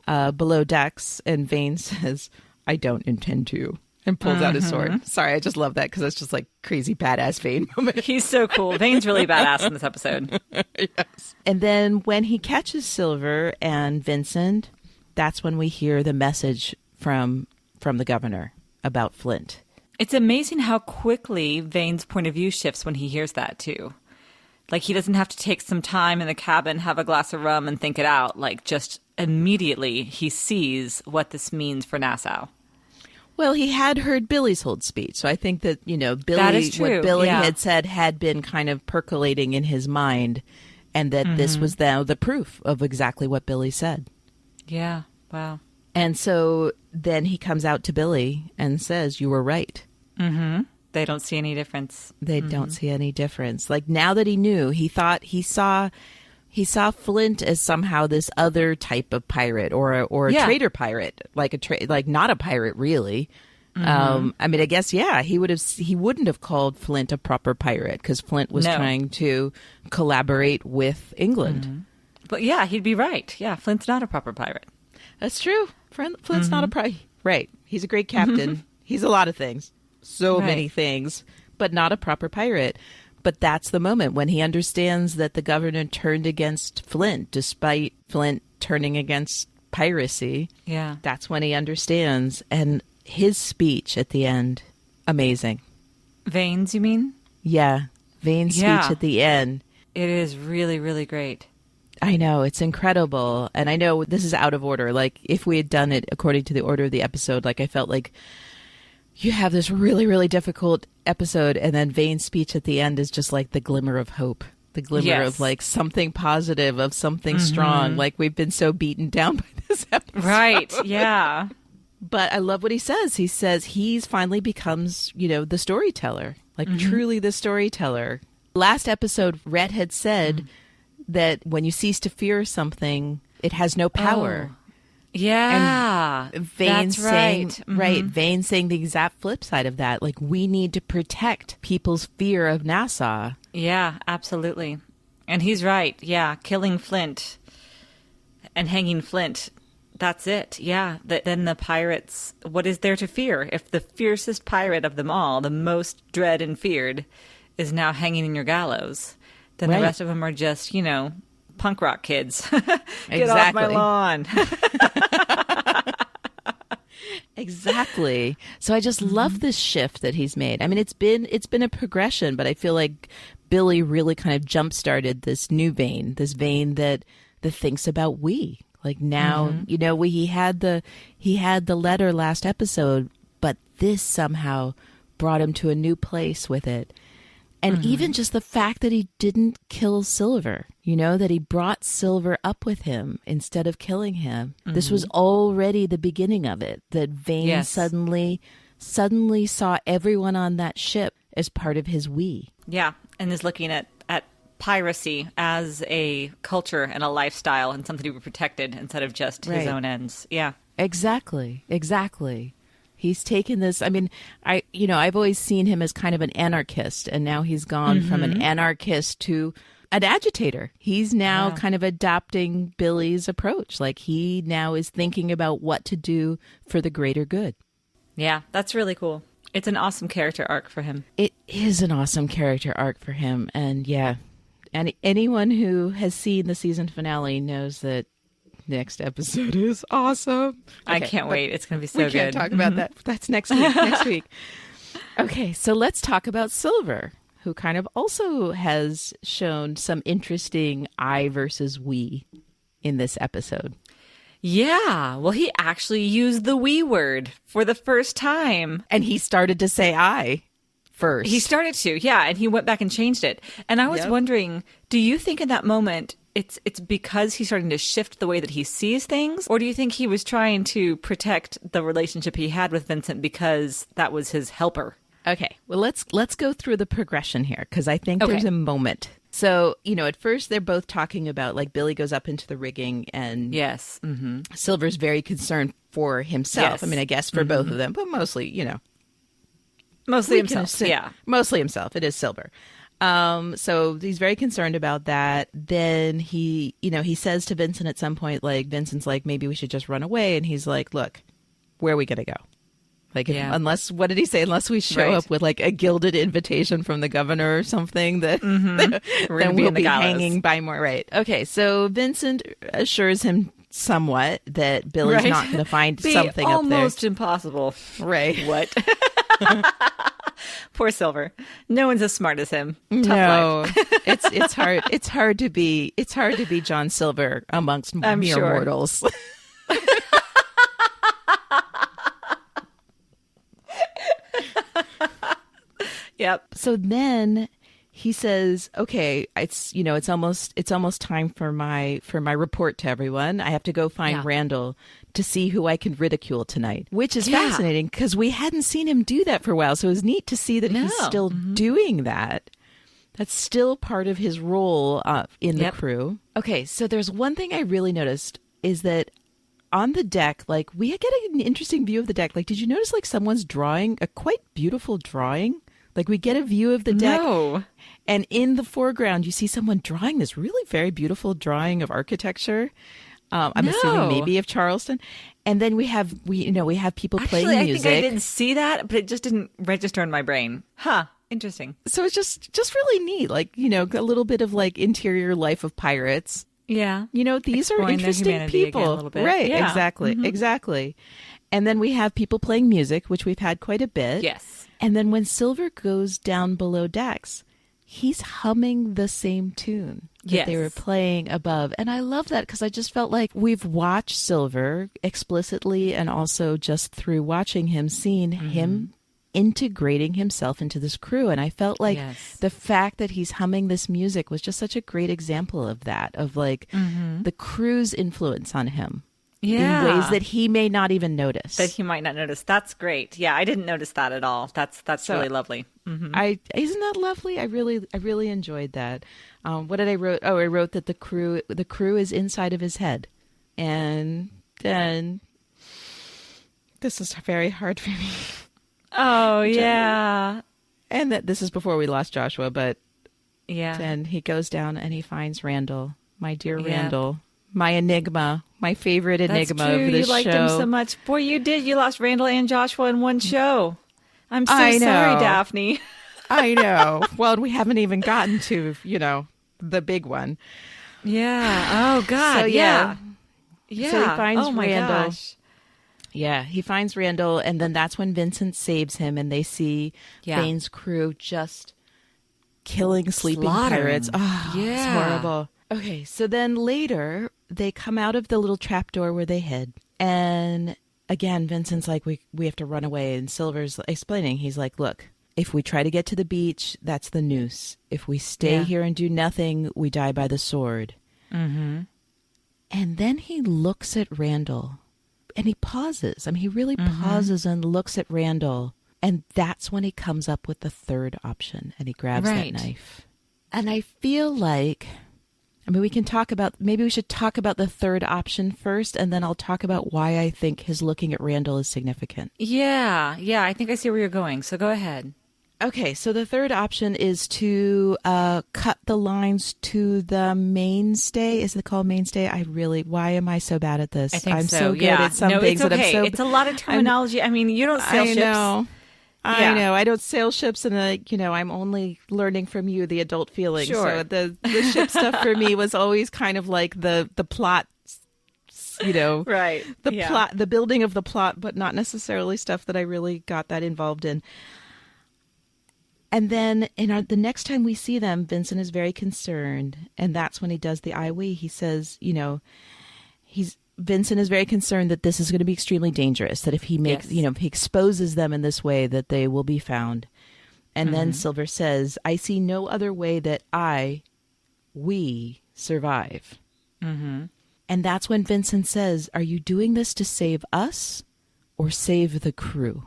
below decks, and Vane says, I don't intend to, and pulls out his sword. Sorry, I just love that because that's just like crazy badass Vane moment. He's so cool. Vane's really badass in this episode. Yes. And then when he catches Silver and Vincent, that's when we hear the message from the governor about Flint. It's amazing how quickly Vane's point of view shifts when he hears that, too. Like, he doesn't have to take some time in the cabin, have a glass of rum, and think it out. Like, just immediately he sees what this means for Nassau. Well, he had heard Billy's whole speech. So I think that, Billy, that is true. What Billy had said had been kind of percolating in his mind, and that this was now the proof of exactly what Billy said. Yeah. Wow. And so then he comes out to Billy and says, you were right. Mm-hmm. They don't see any difference. They don't see any difference. Like, now that he knew, he thought he saw He saw Flint as somehow this other type of pirate or a trader pirate, like not a pirate really. I mean, I guess he wouldn't have called Flint a proper pirate because Flint was trying to collaborate with England. But yeah, he'd be right. Yeah, Flint's not a proper pirate. That's true. Flint's not a pirate. Right. He's a great captain. He's a lot of things. So many things, but not a proper pirate. But that's the moment when he understands that the governor turned against Flint, despite Flint turning against piracy. Yeah. That's when he understands. And his speech at the end, amazing. Vane's, you mean? Yeah. Vane's speech at the end. It is really, really great. I know. It's incredible. And I know this is out of order. Like, if we had done it according to the order of the episode, like, I felt like you have this really, really difficult episode, and then Vane's speech at the end is just like the glimmer of hope, the glimmer of like something positive, of something strong. Like, we've been so beaten down by this episode. Right. Yeah. But I love what he says. He says he's finally becomes, the storyteller, like truly the storyteller. Last episode, Rhett had said that when you cease to fear something, it has no power. Oh. Yeah, and Vane's that's right. Saying, Vane's saying the exact flip side of that. Like, we need to protect people's fear of Nassau. Yeah, absolutely. And he's right. Yeah, killing Flint and hanging Flint, that's it. Yeah, then the pirates, what is there to fear? If the fiercest pirate of them all, the most dread and feared, is now hanging in your gallows, then the rest of them are just, punk rock kids. Get off my lawn. Exactly. So I just love this shift that he's made. I mean, it's been a progression, but I feel like Billy really kind of jump-started this new Vane, this Vane that thinks about we. Like, now, he had the letter last episode, but this somehow brought him to a new place with it. And even just the fact that he didn't kill Silver, that he brought Silver up with him instead of killing him. This was already the beginning of it, that Vane suddenly saw everyone on that ship as part of his we. Yeah, and is looking at piracy as a culture and a lifestyle and something to be protected instead of just his own ends. Yeah. Exactly. He's taken this. I mean, I've always seen him as kind of an anarchist, and now he's gone from an anarchist to an agitator. He's now kind of adopting Billy's approach. Like, he now is thinking about what to do for the greater good. Yeah, that's really cool. It's an awesome character arc for him. It is an awesome character arc for him. And and anyone who has seen the season finale knows that next episode is awesome. I can't wait. It's going to be so good. We can't talk about that. That's next week. Okay, so let's talk about Silver, who kind of also has shown some interesting I versus we in this episode. Yeah, well, he actually used the we word for the first time. And he started to say I first. He started to, and he went back and changed it. And I was wondering, do you think in that moment it's because he's starting to shift the way that he sees things? Or do you think he was trying to protect the relationship he had with Vincent because that was his helper? Okay, well, let's go through the progression here, because I think there's a moment. So, at first they're both talking about, like, Billy goes up into the rigging and Silver's very concerned for himself. Yes. I mean, I guess for both of them, but mostly, Mostly himself, Mostly himself. It is Silver. So he's very concerned about that. Then he says to Vincent at some point, like, Vincent's like, maybe we should just run away. And he's like, look, where are we going to go? Like, unless, what did he say? Unless we show up with, like, a gilded invitation from the governor or something, that then we'll be hanging by more. Right. Okay. So Vincent assures him somewhat that Billy's not going to find something up there. Almost impossible. Right. What? Poor Silver. No one's as smart as him. Tough life. It's hard. It's hard to be John Silver amongst mere mortals. Yep. So then he says, "Okay, it's almost time for my report to everyone. I have to go find Randall to see who I can ridicule tonight," which is fascinating because we hadn't seen him do that for a while. So it was neat to see that he's still doing that. That's still part of his role in the crew. Okay, so there's one thing I really noticed is that on the deck, like, we get an interesting view of the deck. Like, did you notice, like, someone's drawing a quite beautiful drawing? Like, we get a view of the deck. No. And in the foreground, you see someone drawing this really very beautiful drawing of architecture. I'm assuming maybe of Charleston. And then we have people playing music. I think I didn't see that, but it just didn't register in my brain. Huh. Interesting. So it's just really neat. Like, you know, a little bit of like interior life of pirates. Yeah. You know, these are interesting people. A little bit. Right. Yeah. Exactly. Mm-hmm. Exactly. And then we have people playing music, which we've had quite a bit. Yes. And then when Silver goes down below decks, he's humming the same tune that they were playing above. And I love that because I just felt like we've watched Silver explicitly and also just through watching him, seen him integrating himself into this crew. And I felt like the fact that he's humming this music was just such a great example of that, of like the crew's influence on him. Yeah. In ways that he may not even notice. That he might not notice. That's great. Yeah, I didn't notice that at all. That's so, really lovely. Mm-hmm. Isn't that lovely? I really enjoyed that. What did I wrote? Oh, I wrote that the crew is inside of his head, and then this is very hard for me. Oh yeah, and that this is before we lost Joshua, but then he goes down and he finds Randall, my dear Randall. My enigma, my favorite enigma of this show. You liked him so much. Boy, you did. You lost Randall and Joshua in one show. I'm so sorry, Daphne. I know. Well, we haven't even gotten to, you know, the big one. Yeah. Oh, God. So, yeah. So he finds Randall. Gosh. Yeah, he finds Randall, and then that's when Vincent saves him, and they see Vane's crew just killing sleeping pirates. Oh, it's horrible. Okay, so then later, they come out of the little trapdoor where they hid. And again, Vincent's like, we have to run away. And Silver's explaining, he's like, look, if we try to get to the beach, that's the noose. If we stay here and do nothing, we die by the sword. Mm-hmm. And then he looks at Randall and he pauses. I mean, he really pauses and looks at Randall. And that's when he comes up with the third option and he grabs that knife. And I feel like... I mean, maybe we should talk about the third option first, and then I'll talk about why I think his looking at Randall is significant. Yeah, I think I see where you're going, so go ahead. Okay, so the third option is to cut the lines to the mainstay. Is it called mainstay? why am I so bad at this? I think I'm so good at some things. It's okay. That I'm so, it's a lot of terminology. I mean, you don't sail ships. I know. I don't sail ships, and I'm only learning from you the adult feeling. Sure. So the ship stuff for me was always kind of like the plot, right? Plot, the building of the plot, but not necessarily stuff that I really got that involved in. And then the next time we see them, Vincent is very concerned, and that's when he does the I we. He says, Vincent is very concerned that this is going to be extremely dangerous, that if he makes, if he exposes them in this way, that they will be found. And then Silver says, I see no other way that we survive. Mm-hmm. And that's when Vincent says, are you doing this to save us or save the crew?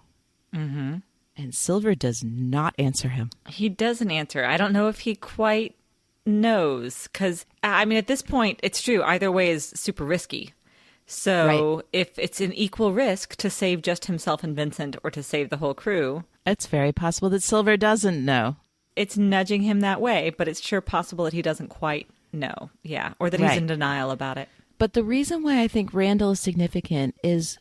Mm-hmm. And Silver does not answer him. He doesn't answer. I don't know if he quite knows, because, I mean, at this point, it's true. Either way is super risky. So if it's an equal risk to save just himself and Vincent or to save the whole crew... It's very possible that Silver doesn't know. It's nudging him that way, but it's sure possible that he doesn't quite know. Yeah, or that he's in denial about it. But the reason why I think Randall is significant is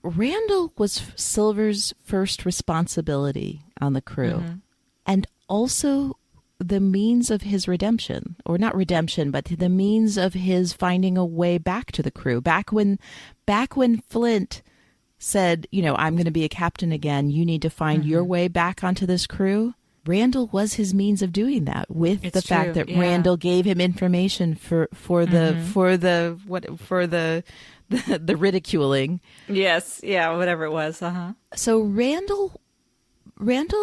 Randall was Silver's first responsibility on the crew. Mm-hmm. And also... the means of his redemption, or not redemption, but the means of his finding a way back to the crew. Back when Flint said, I'm going to be a captain again, you need to find your way back onto this crew. Randall was his means of doing that, with the fact that Randall gave him information for the ridiculing. Yes, whatever it was. So Randall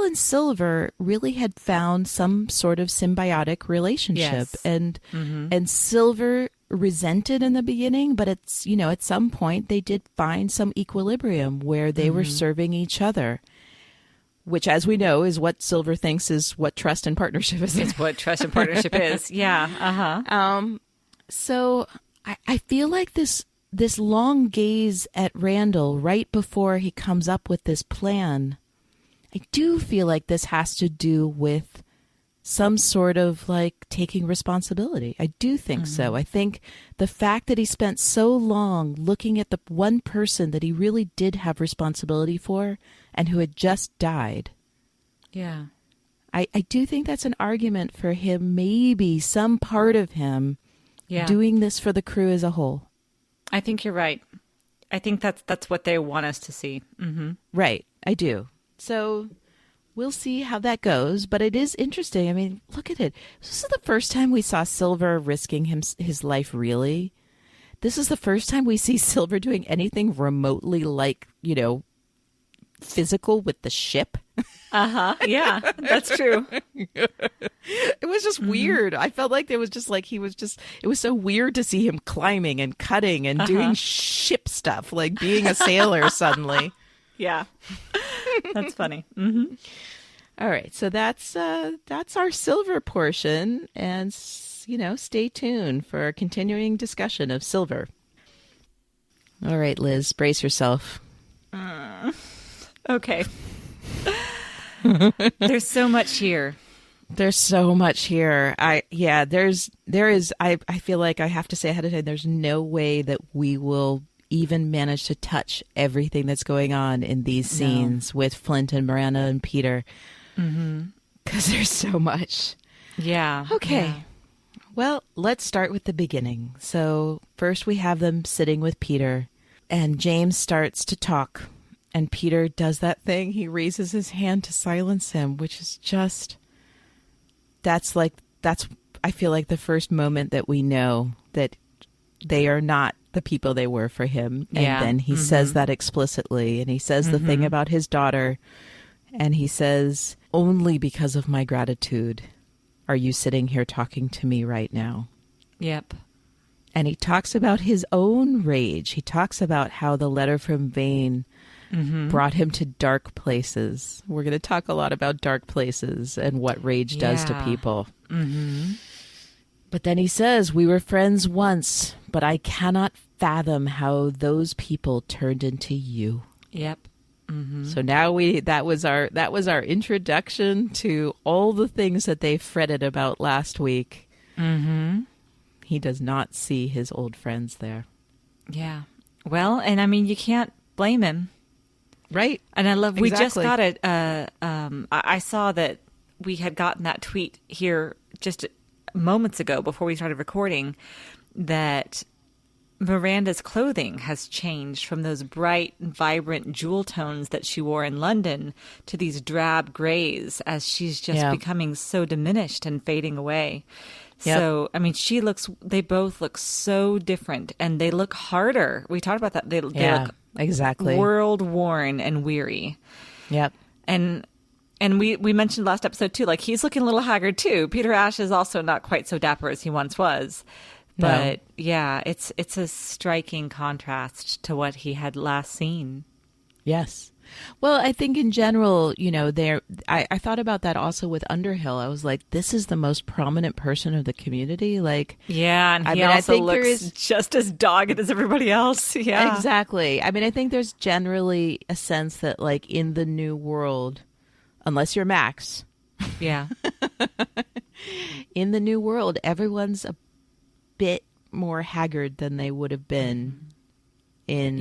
and Silver really had found some sort of symbiotic relationship, and Silver resented in the beginning, but it's, at some point they did find some equilibrium where they were serving each other. which, as we know, is what Silver thinks is what trust and partnership is. It's what trust and partnership is. Yeah. Uh-huh. So I feel like this long gaze at Randall right before he comes up with this plan, I do feel like this has to do with some sort of like taking responsibility. I do think so. I think the fact that he spent so long looking at the one person that he really did have responsibility for and who had just died. Yeah. I do think that's an argument for him, maybe some part of him doing this for the crew as a whole. I think you're right. I think that's what they want us to see. Mm-hmm. Right. I do. So we'll see how that goes, but it is interesting. I mean, look at it. This is the first time we saw Silver risking his life, really. This is the first time we see Silver doing anything remotely like, physical with the ship. Uh-huh. Yeah, that's true. It was just weird. I felt like it was so weird to see him climbing and cutting and doing ship stuff, like being a sailor suddenly. Yeah. That's funny. Mm-hmm. All right. So that's our Silver portion. And, stay tuned for a continuing discussion of Silver. All right, Liz, brace yourself. Okay. There's so much here. There's so much here. I feel like I have to say ahead of time, there's no way that we will even manage to touch everything that's going on in these scenes with Flint and Miranda and Peter. Because there's so much. Yeah. Okay. Yeah. Well, let's start with the beginning. So first we have them sitting with Peter, and James starts to talk. And Peter does that thing. He raises his hand to silence him, which is just, I feel like the first moment that we know that they are not the people they were for him. And then he says that explicitly. And he says the thing about his daughter. And he says, only because of my gratitude are you sitting here talking to me right now. Yep. And he talks about his own rage. He talks about how the letter from Vane brought him to dark places. We're going to talk a lot about dark places and what rage does to people. But then he says, we were friends once, but I cannot fathom how those people turned into you. Yep. So now that was our introduction to all the things that they fretted about last week. He does not see his old friends there. Yeah. Well, and I mean, you can't blame him. Right. And I love, exactly. We just got it. I saw that we had gotten that tweet here just moments ago before we started recording, that Miranda's clothing has changed from those bright, vibrant jewel tones that she wore in London to these drab grays as she's just becoming so diminished and fading away. Yep. So, I mean, they both look so different, and they look harder. We talked about that. They look exactly world-worn and weary. Yep. And we mentioned last episode, too, like, he's looking a little haggard, too. Peter Ash is also not quite so dapper as he once was. But, it's a striking contrast to what he had last seen. Yes. Well, I think in general, I thought about that also with Underhill. I was like, this is the most prominent person of the community. Like, yeah, and he also looks just as dogged as everybody else. Yeah, exactly. I mean, I think there's generally a sense that, like, in the new world, unless you're Max, in the new world, everyone's a bit more haggard than they would have been in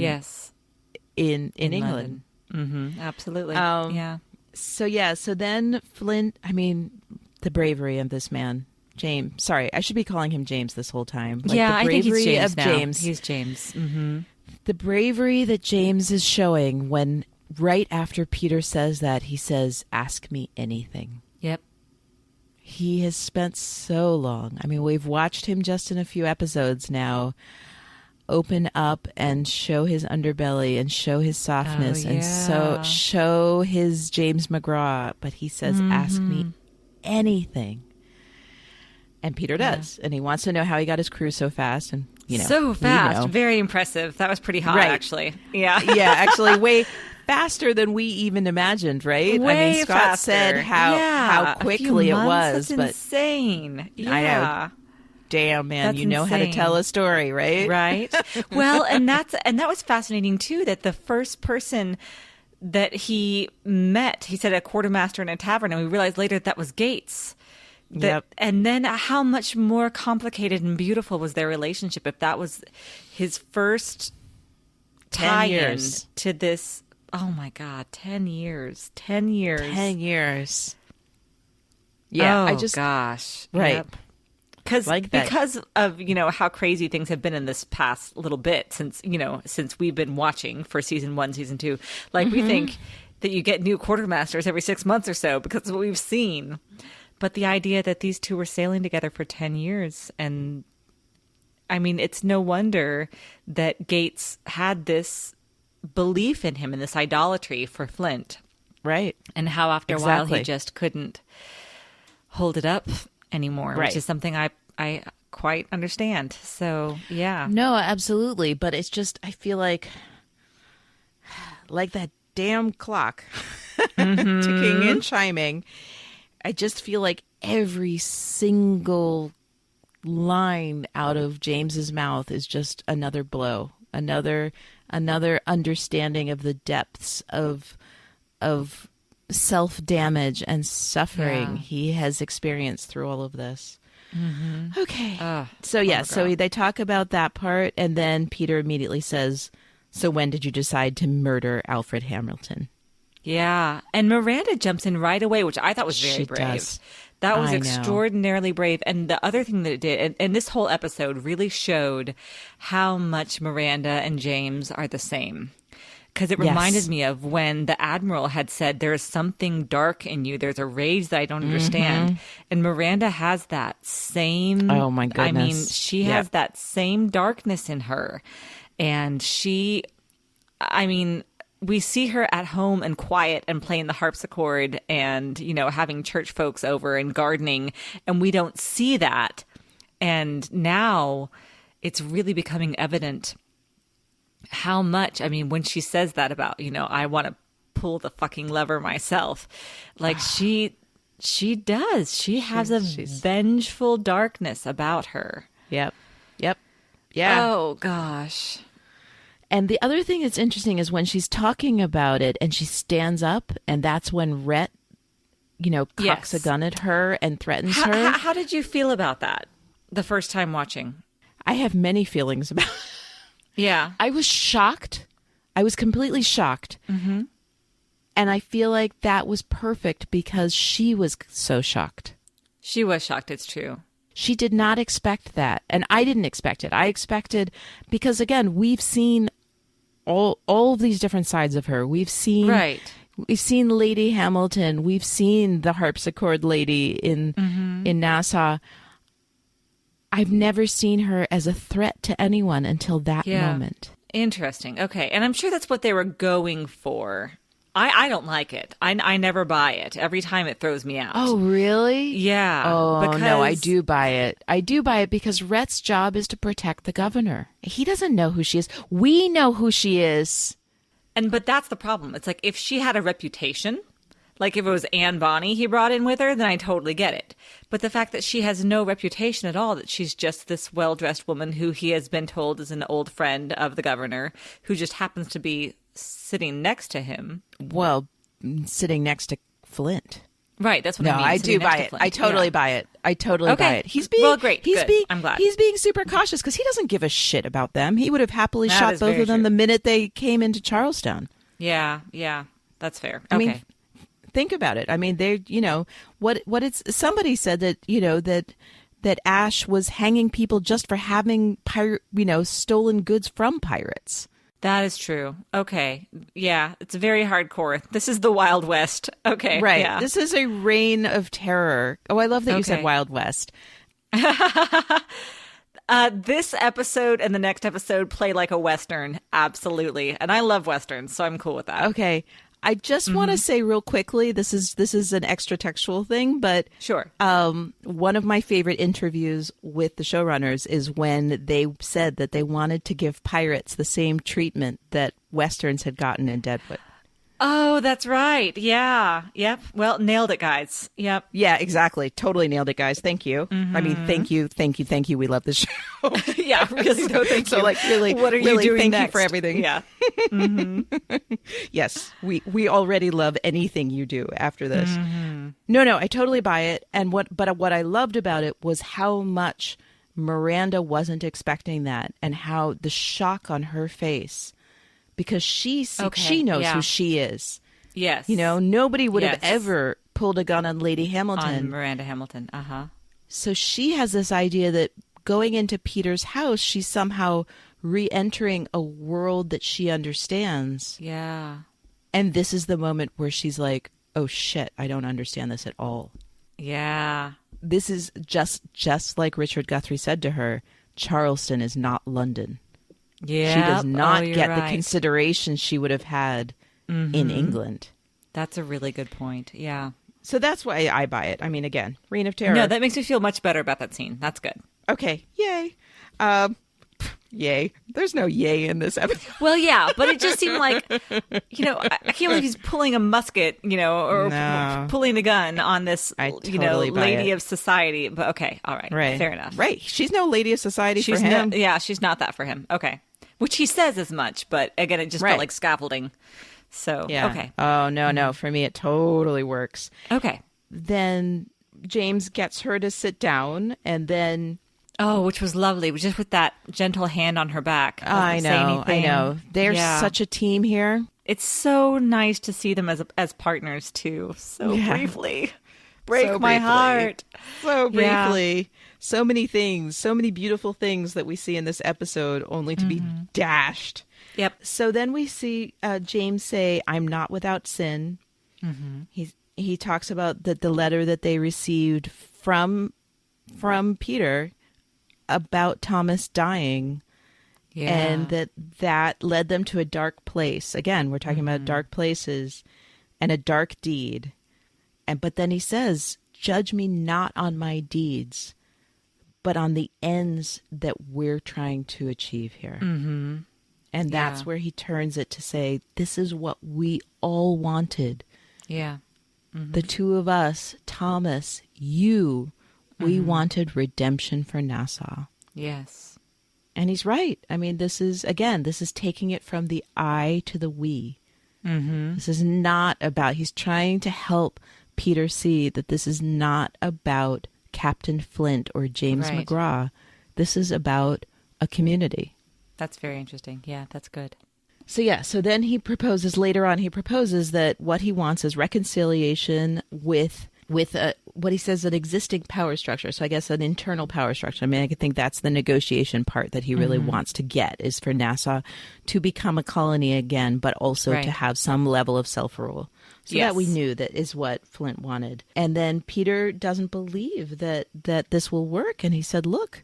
England. Absolutely. So then Flint, I mean, the bravery of this man, James. Sorry, I should be calling him James this whole time. Like, I think he's James now. He's James. The bravery that James is showing when right after Peter says that, he says, ask me anything. Yep. He has spent so long. I mean, we've watched him just in a few episodes now open up and show his underbelly and show his softness and so show his James McGraw. But he says, ask me anything. And Peter does. And he wants to know how he got his crew so fast. And, so fast. Very impressive. That was pretty hot, actually. Yeah. Actually, way faster than we even imagined, right? Way I mean, Scott faster. said how quickly it was, that's but insane. Yeah. I know. Damn, man, That's you know insane. how to tell a story, right? Right. Well, and that was fascinating too, that the first person that he met, he said a quartermaster in a tavern, and we realized later that was Gates. Yep. And then how much more complicated and beautiful was their relationship if that was his first 10 tie-in years to this. Oh my God, 10 years. 10 years. 10 years. Yeah, oh, gosh. Right. Yep. Because of, how crazy things have been in this past little bit since we've been watching for season 1, season 2. Like, we think that you get new quartermasters every 6 months or so because of what we've seen. But the idea that these two were sailing together for 10 years. And, I mean, it's no wonder that Gates had this belief in him and this idolatry for Flint. Right. And how after a while he just couldn't hold it up anymore, which is something I quite understand. So, yeah. No, absolutely. But it's just, I feel like that damn clock ticking and chiming. I just feel like every single line out of James's mouth is just another blow, another understanding of the depths of self-damage and suffering he has experienced through all of this. Okay. So they talk about that part, and then Peter immediately says, so when did you decide to murder Alfred Hamilton? Yeah. And Miranda jumps in right away, which I thought was very brave. Does. That was extraordinarily brave. And the other thing that it did, and this whole episode really showed how much Miranda and James are the same. Because it reminded me of when the Admiral had said, there is something dark in you. There's a rage that I don't understand. And Miranda has that same... Oh, my goodness. I mean, she has that same darkness in her. And we see her at home and quiet and playing the harpsichord and, having church folks over and gardening. And we don't see that. And now it's really becoming evident how much, when she says that about, I want to pull the fucking lever myself. Like she does. She has a vengeful darkness about her. Yep. Yeah. Oh, gosh. And the other thing that's interesting is when she's talking about it and she stands up, and that's when Rhett, cocks a gun at her and threatens her. How did you feel about that the first time watching? I have many feelings about it. Yeah. I was shocked. I was completely shocked. Mm-hmm. And I feel like that was perfect because she was so shocked. She was shocked, it's true. She did not expect that. And I didn't expect it. I expected, because again, we've seen all of these different sides of her. We've seen Lady Hamilton. We've seen the harpsichord lady in Nassau. I've never seen her as a threat to anyone until that moment. Interesting. Okay. And I'm sure that's what they were going for. I don't like it. I never buy it. Every time it throws me out. Oh, really? Yeah. Oh, no, I do buy it. I do buy it because Rhett's job is to protect the governor. He doesn't know who she is. We know who she is. But that's the problem. It's like if she had a reputation, like if it was Anne Bonny he brought in with her, then I totally get it. But the fact that she has no reputation at all, that she's just this well-dressed woman who he has been told is an old friend of the governor, who just happens to be sitting next to him. Well, sitting next to Flint. Right, that's what I mean. No, I do buy it. I totally buy it. I totally buy it. He's being great. I'm glad. He's being super cautious because he doesn't give a shit about them. He would have happily shot both of them the minute they came into Charlestown. Yeah, that's fair. Okay. I mean, think about it. I mean, they, what it's. Somebody said that that Ash was hanging people just for having stolen goods from pirates. That is true. Okay. Yeah, it's very hardcore. This is the Wild West. Okay. Right. Yeah. This is a reign of terror. Oh, I love that you said Wild West. This episode and the next episode play like a Western. Absolutely. And I love Westerns, so I'm cool with that. Okay. I just want to say real quickly, this is an extra textual thing, but sure. One of my favorite interviews with the showrunners is when they said that they wanted to give pirates the same treatment that Westerns had gotten in Deadwood. Oh, that's right. Yeah. Yep. Well, nailed it, guys. Yep. Yeah, exactly. Totally nailed it, guys. Thank you. I mean, thank you. We love this show. Yeah, really. So thank you. So, like, really, what are you really, doing thank next? you for everything. Yeah. Yes, we already love anything you do after this. No, I totally buy it. And what I loved about it was how much Miranda wasn't expecting that, and how the shock on her face, because she knows who she is. Yes. You know, nobody would have ever pulled a gun on Lady Hamilton. On Miranda Hamilton. So she has this idea that going into Peter's house, she's somehow re-entering a world that she understands. Yeah. And this is the moment where she's like, oh shit, I don't understand this at all. Yeah. This is just like Richard Guthrie said to her, Charleston is not London. Yeah. She does not get the consideration she would have had in England. That's a really good point. Yeah. So that's why I buy it. I mean, again, Reign of Terror. No, that makes me feel much better about that scene. That's good. Okay. Yay. Yay. There's no yay in this episode. Well, yeah, but it just seemed like, you know, I can't believe he's pulling a musket, you know, or pulling a gun on this, lady of society. But okay, all right. Fair enough. Right. She's no lady of society for him. She's not that for him. Okay. Which he says as much, but again, it just felt like scaffolding. So, okay. Oh, no. For me, it totally works. Okay. Then James gets her to sit down, and then... Oh, which was lovely, just with that gentle hand on her back. I know. They're such a team here. It's so nice to see them as partners, too. So briefly. Break my heart. So briefly. Yeah. So many things, so many beautiful things that we see in this episode, only to be dashed. Yep. So then we see James say, I'm not without sin. He talks about the letter that they received from Peter about Thomas dying, and that led them to a dark place. Again, we're talking about dark places and a dark deed. But then he says, judge me not on my deeds, but on the ends that we're trying to achieve here. And that's where he turns it to say, this is what we all wanted. Yeah. The two of us, Thomas, you, we wanted redemption for Nassau. Yes. And he's right. I mean, this is taking it from the I to the we. This is not about, he's trying to help Peter see that this is not about Captain Flint or James McGraw. This is about a community. That's very interesting. Yeah, that's good. So then he proposes that what he wants is reconciliation with what he says an existing power structure. So I guess an internal power structure. I mean, I think that's the negotiation part that he really wants to get, is for Nassau to become a colony again, but also to have some level of self-rule. So that we knew that is what Flint wanted. And then Peter doesn't believe that this will work. And he said, look,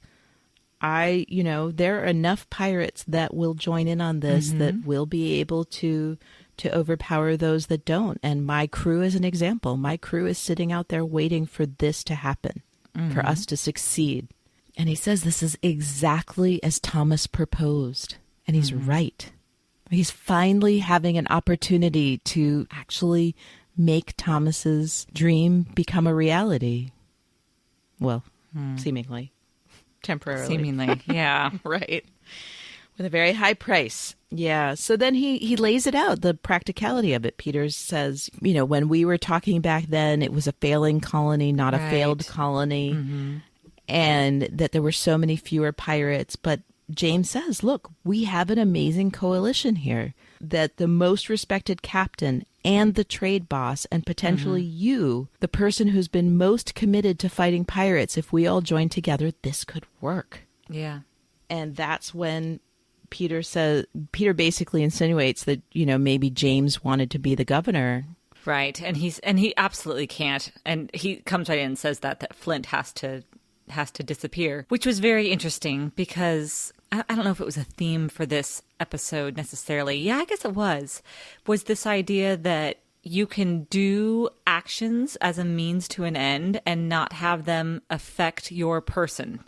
there are enough pirates that will join in on this that will be able to overpower those that don't. And my crew is an example. My crew is sitting out there waiting for this to happen, for us to succeed. And he says this is exactly as Thomas proposed. And he's right. He's finally having an opportunity to actually make Thomas's dream become a reality. Well, seemingly. Temporarily. Seemingly, yeah. Right. With a very high price. Yeah. So then he lays it out, the practicality of it. Peter says, when we were talking back then, it was a failing colony, not a failed colony, and that there were so many fewer pirates. But James says, look, we have an amazing coalition here, that the most respected captain and the trade boss, and potentially you, the person who's been most committed to fighting pirates, if we all join together, this could work. Yeah. And that's when Peter basically insinuates that, maybe James wanted to be the governor. Right. And he absolutely can't. And he comes right in and says that Flint has to disappear, which was very interesting because I don't know if it was a theme for this episode necessarily. Yeah, I guess it was this idea that you can do actions as a means to an end and not have them affect your person,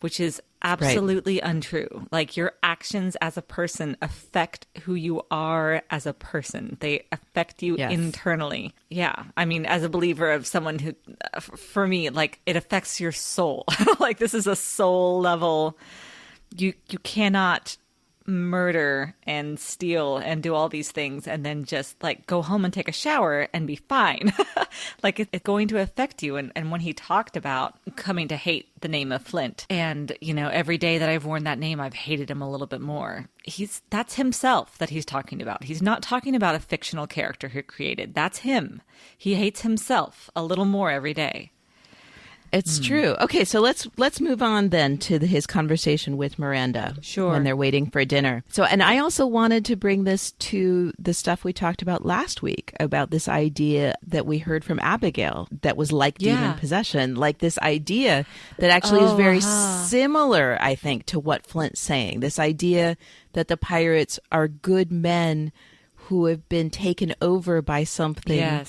which is absolutely untrue. Like, your actions as a person affect who you are as a person. They affect you internally. Yeah. I mean, as a believer of someone who, for me, like, it affects your soul. Like, this is a soul level. You cannot murder and steal and do all these things and then just like go home and take a shower and be fine. Like, it's going to affect you. And when he talked about coming to hate the name of Flint, and every day that I've worn that name, I've hated him a little bit more. That's himself that he's talking about. He's not talking about a fictional character he created. That's him. He hates himself a little more every day. It's true. Okay, so let's move on then to his conversation with Miranda. Sure. When they're waiting for dinner. So, and I also wanted to bring this to the stuff we talked about last week about this idea that we heard from Abigail that was like demon possession, like this idea that actually is very similar, I think, to what Flint's saying. This idea that the pirates are good men who have been taken over by something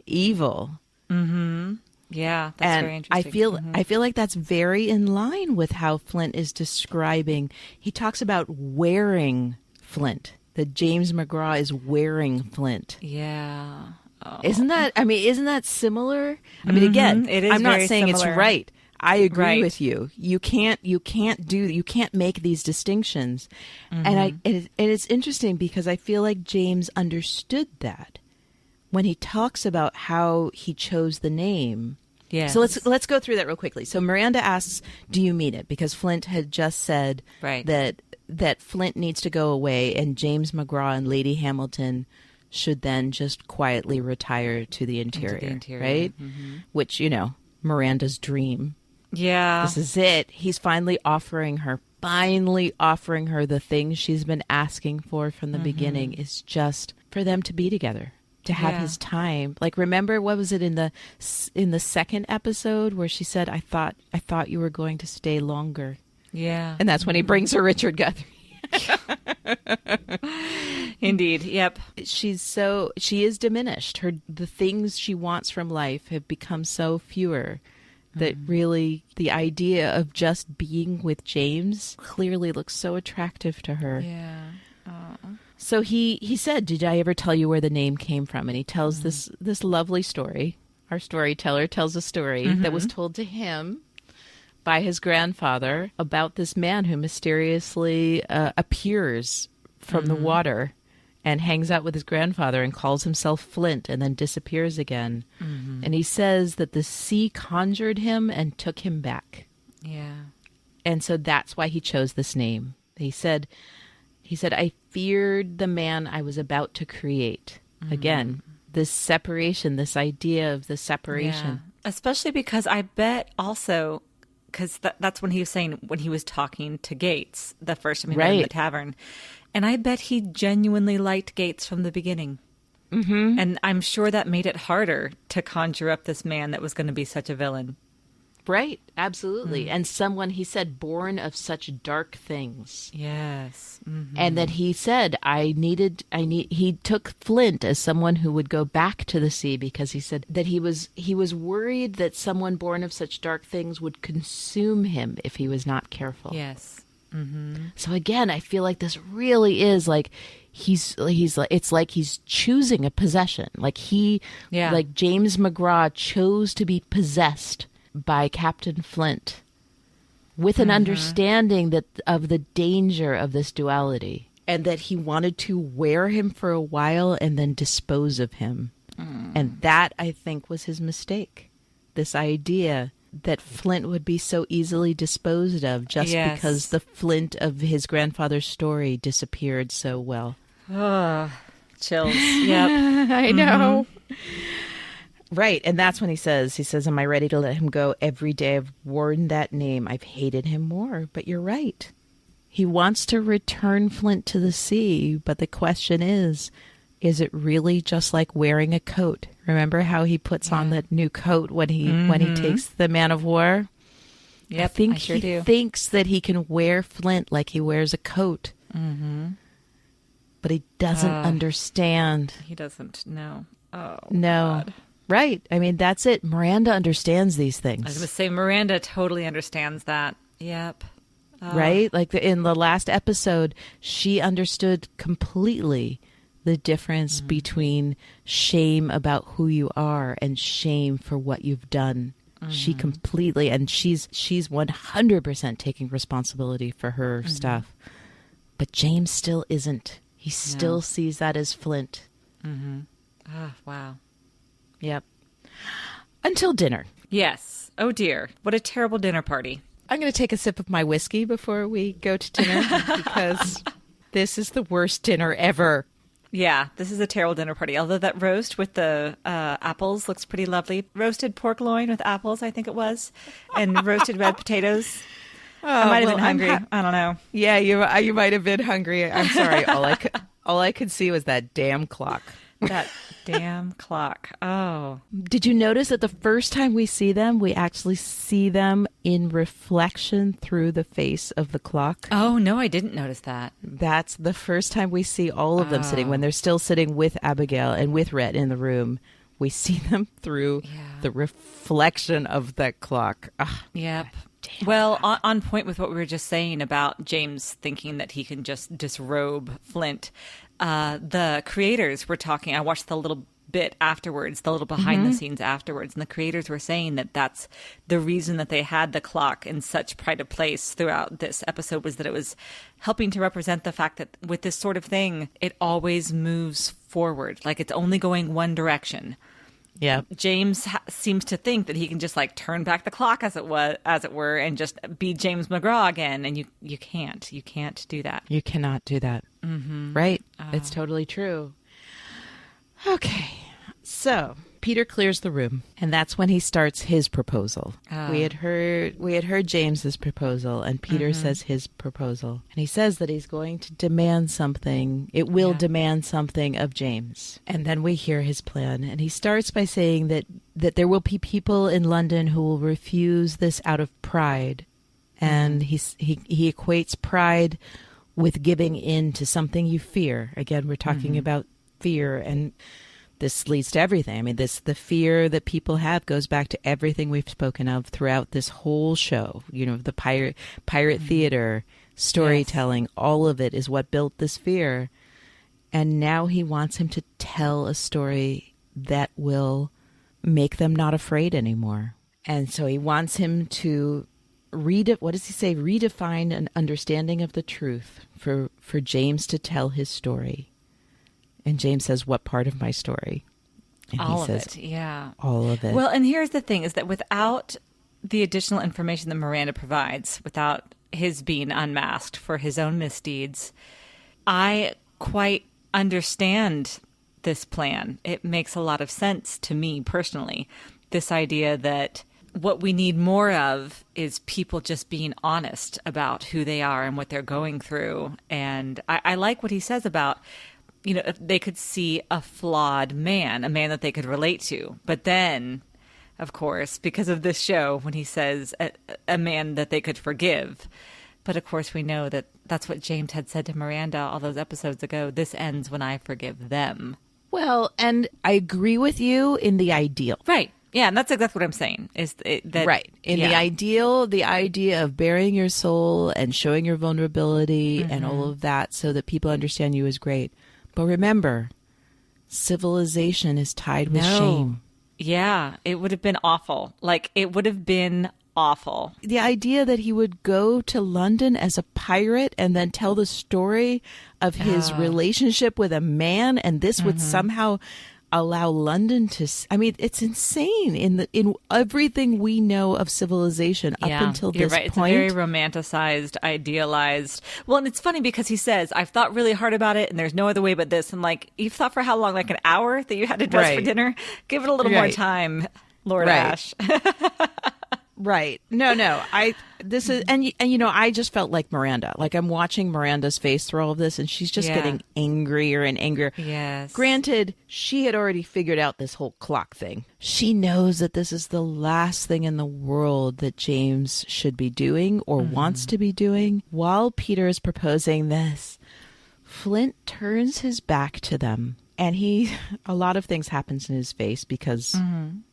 evil. Mm-hmm. Yeah, that's very interesting. I feel like that's very in line with how Flint is describing. He talks about wearing Flint, that James McGraw is wearing Flint. Yeah. Oh. Isn't that similar? I mean, again, it is I'm not very saying similar. it's right. I agree with you. You can't make these distinctions. And it's interesting because I feel like James understood that when he talks about how he chose the name. Yeah. So let's go through that real quickly. So Miranda asks, "Do you mean it?" Because Flint had just said that Flint needs to go away, and James McGraw and Lady Hamilton should then just quietly retire to the interior, right? Mm-hmm. Which, Miranda's dream. Yeah. This is it. He's finally offering her the things she's been asking for from the beginning, is just for them to be together. To have his time. Like, remember, what was it in the second episode where she said, I thought you were going to stay longer. Yeah. And that's when he brings her Richard Guthrie. Indeed. Yep. She is diminished. The things she wants from life have become so fewer that really the idea of just being with James clearly looks so attractive to her. Yeah. So he said, "Did I ever tell you where the name came from?" And he tells this lovely story. Our storyteller tells a story that was told to him by his grandfather about this man who mysteriously appears from the water and hangs out with his grandfather and calls himself Flint and then disappears again. And he says that the sea conjured him and took him back. Yeah. And so that's why he chose this name. He said, "I feared the man I was about to create." Again, this separation, this idea of the separation. Yeah. Especially because I bet also, because that's when he was saying, when he was talking to Gates, the first time he met him in the tavern. And I bet he genuinely liked Gates from the beginning. Mm-hmm. And I'm sure that made it harder to conjure up this man that was going to be such a villain. Right, absolutely. And someone, he said, born of such dark things. Yes. Mm-hmm. And that he said, he took Flint as someone who would go back to the sea, because he said that he was worried that someone born of such dark things would consume him if he was not careful. Yes. Mm-hmm. So again, I feel like this really is like, it's like he's choosing a possession. Like like James McGraw chose to be possessed by Captain Flint, with an understanding of the danger of this duality, and that he wanted to wear him for a while and then dispose of him. And that, I think, was his mistake. This idea that Flint would be so easily disposed of just because the Flint of his grandfather's story disappeared so well. Chills. Yep. I know. Right, and that's when he says, "Am I ready to let him go? Every day I've worn that name, I've hated him more." But you're right. He wants to return Flint to the sea, but the question is it really just like wearing a coat? Remember how he puts on that new coat when he takes the man of war? Yep, I think sure he do. thinks that he can wear Flint like he wears a coat. Mm-hmm. But he doesn't understand. He doesn't know. Oh, no. God. Right. I mean, that's it. Miranda understands these things. I was going to say, Miranda totally understands that. Yep. right? Like in the last episode, she understood completely the difference between shame about who you are and shame for what you've done. She completely, and she's 100% taking responsibility for her stuff. But James still isn't. He still sees that as Flint. Wow. Yep. Until dinner. Yes. Oh, dear. What a terrible dinner party. I'm going to take a sip of my whiskey before we go to dinner because this is the worst dinner ever. Yeah, this is a terrible dinner party. Although that roast with the apples looks pretty lovely. Roasted pork loin with apples, I think it was, and roasted red potatoes. I might have been hungry. I don't know. Yeah, you might have been hungry. I'm sorry. All I could see was that damn clock. That damn clock. Oh. Did you notice that the first time we see them, we actually see them in reflection through the face of the clock? Oh, no, I didn't notice that. That's the first time we see all of them sitting. When they're still sitting with Abigail and with Rhett in the room, we see them through the reflection of that clock. Yep. Well, on point with what we were just saying about James thinking that he can just disrobe Flint, the creators were talking. I watched the little bit afterwards, the little behind the scenes afterwards, and the creators were saying that that's the reason that they had the clock in such pride of place throughout this episode, was that it was helping to represent the fact that with this sort of thing, it always moves forward. Like it's only going one direction. Yeah, James seems to think that he can just like turn back the clock, as it were, and just be James McGraw again. And you can't do that. You cannot do that. Right? It's totally true. Okay, so Peter clears the room, and that's when he starts his proposal. We had heard James's proposal, and Peter says his proposal, and he says that he's going to demand something. It will demand something of James, and then we hear his plan, and he starts by saying that there will be people in London who will refuse this out of pride, and he equates pride with giving in to something you fear. Again, we're talking about fear, and this leads to everything. I mean, the fear that people have goes back to everything we've spoken of throughout this whole show. You know, the pirate theater, storytelling, all of it is what built this fear. And now he wants him to tell a story that will make them not afraid anymore. And so he wants him to what does he say? Redefine an understanding of the truth for James to tell his story. And James says, what part of my story? And all he of says, it, yeah. All of it. Well, and here's the thing, is that without the additional information that Miranda provides, without his being unmasked for his own misdeeds, I quite understand this plan. It makes a lot of sense to me personally. This idea that what we need more of is people just being honest about who they are and what they're going through. And I like what he says about, you know, if they could see a flawed man, a man that they could relate to. But then, of course, because of this show, when he says a man that they could forgive. But of course, we know that that's what James had said to Miranda all those episodes ago. This ends when I forgive them. Well, and I agree with you in the ideal. Right. Yeah, and that's exactly what I'm saying. Right. In the ideal, the idea of baring your soul and showing your vulnerability and all of that so that people understand you is great. But remember, civilization is tied with shame. Yeah, it would have been awful. Like, it would have been awful. The idea that he would go to London as a pirate and then tell the story of his relationship with a man, and this would somehow allow London to... I mean, it's insane in everything we know of civilization up until this right. point. It's a very romanticized, idealized... Well, and it's funny because he says, I've thought really hard about it and there's no other way but this. I'm like, you've thought for how long? Like an hour that you had to dress for dinner? Give it a little more time, Lord Ash. Right. No. This is, and you know, I just felt like Miranda. Like I'm watching Miranda's face through all of this, and she's just getting angrier and angrier. Yes. Granted, she had already figured out this whole clock thing. She knows that this is the last thing in the world that James should be doing or wants to be doing. While Peter is proposing this, Flint turns his back to them And a lot of things happens in his face because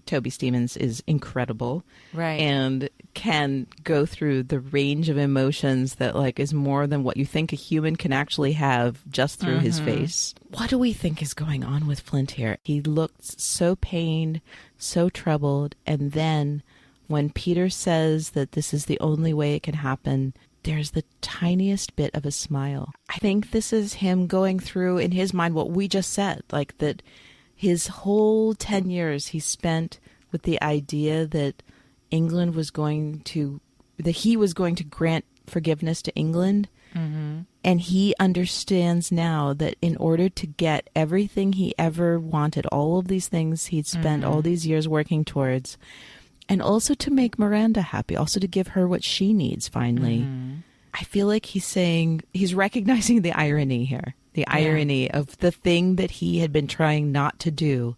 Toby Stephens is incredible. Right. And can go through the range of emotions that like is more than what you think a human can actually have just through his face. What do we think is going on with Flint here? He looked so pained, so troubled. And then when Peter says that this is the only way it can happen, there's the tiniest bit of a smile. I think this is him going through in his mind what we just said, like that his whole 10 years he spent with the idea that England was going to, that he was going to grant forgiveness to England. And he understands now that in order to get everything he ever wanted, all of these things he'd spent all these years working towards, and also to make Miranda happy, also to give her what she needs finally. I feel like he's recognizing the irony here, the irony of the thing that he had been trying not to do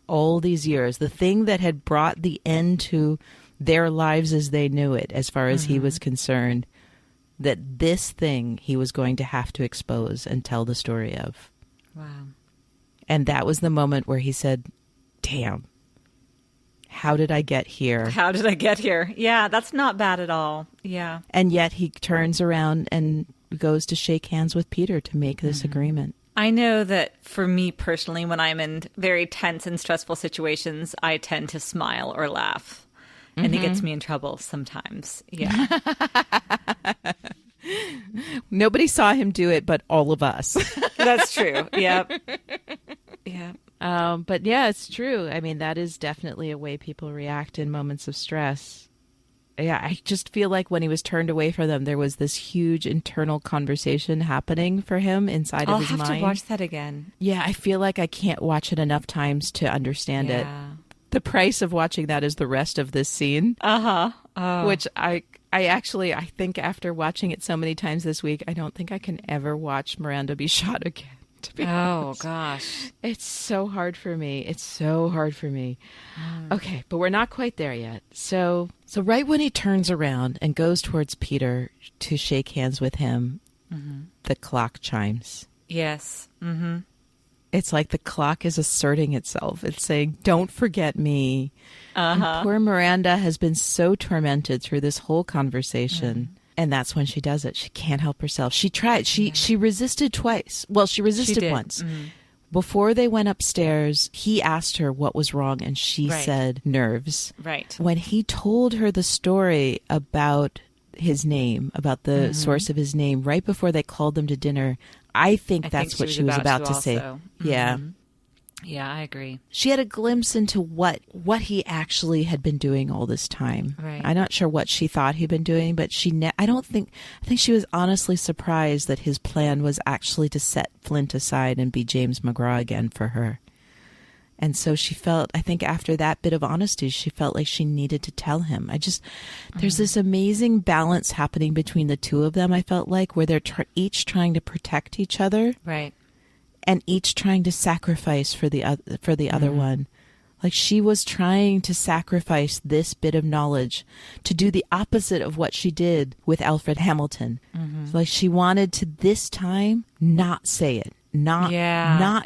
all these years, the thing that had brought the end to their lives as they knew it, as far as he was concerned, that this thing he was going to have to expose and tell the story of. Wow. And that was the moment where he said, damn. How did I get here? How did I get here? Yeah, that's not bad at all. Yeah. And yet he turns around and goes to shake hands with Peter to make this agreement. I know that for me personally, when I'm in very tense and stressful situations, I tend to smile or laugh. And it gets me in trouble sometimes. Yeah. Nobody saw him do it, but all of us. That's true. Yep. Yeah. But yeah, it's true. I mean, that is definitely a way people react in moments of stress. Yeah, I just feel like when he was turned away from them, there was this huge internal conversation happening for him inside of his mind. I'll have to watch that again. Yeah, I feel like I can't watch it enough times to understand it. The price of watching that is the rest of this scene. Which I think after watching it so many times this week, I don't think I can ever watch Miranda be shot again. To be honest. Gosh. It's so hard for me. Okay, but we're not quite there yet. So right when he turns around and goes towards Peter to shake hands with him, the clock chimes. Yes. It's like the clock is asserting itself. It's saying, don't forget me. And poor Miranda has been so tormented through this whole conversation. And that's when she does it. She can't help herself. She tried. She resisted twice. Well, she resisted once. Before they went upstairs, he asked her what was wrong, and she said nerves. Right. When he told her the story about his name, about the source of his name, right before they called them to dinner, I think that's what she was about to say. Yeah. Yeah, I agree. She had a glimpse into what he actually had been doing all this time. Right. I'm not sure what she thought he'd been doing, but I think she was honestly surprised that his plan was actually to set Flint aside and be James McGraw again for her. And so she felt, I think after that bit of honesty, she felt like she needed to tell him. There's this amazing balance happening between the two of them, I felt like, where they're each trying to protect each other. Right. And each trying to sacrifice for the other one. Like she was trying to sacrifice this bit of knowledge to do the opposite of what she did with Alfred Hamilton. So like she wanted to this time not say it, not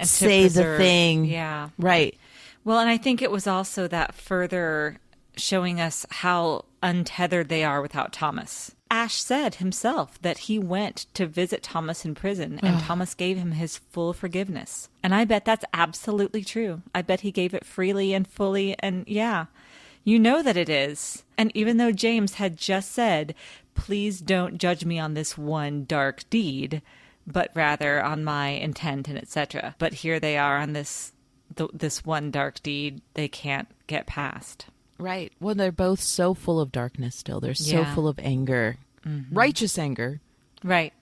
say the thing. Yeah. Right. Well, and I think it was also that further showing us how untethered they are without Thomas. Ash said himself that he went to visit Thomas in prison and Thomas gave him his full forgiveness. And I bet that's absolutely true. I bet he gave it freely and fully. And yeah, you know that it is. And even though James had just said, please don't judge me on this one dark deed, but rather on my intent and etc. But here they are on this one dark deed they can't get past. Right. Well, they're both so full of darkness still. They're so full of anger. Righteous anger. Right.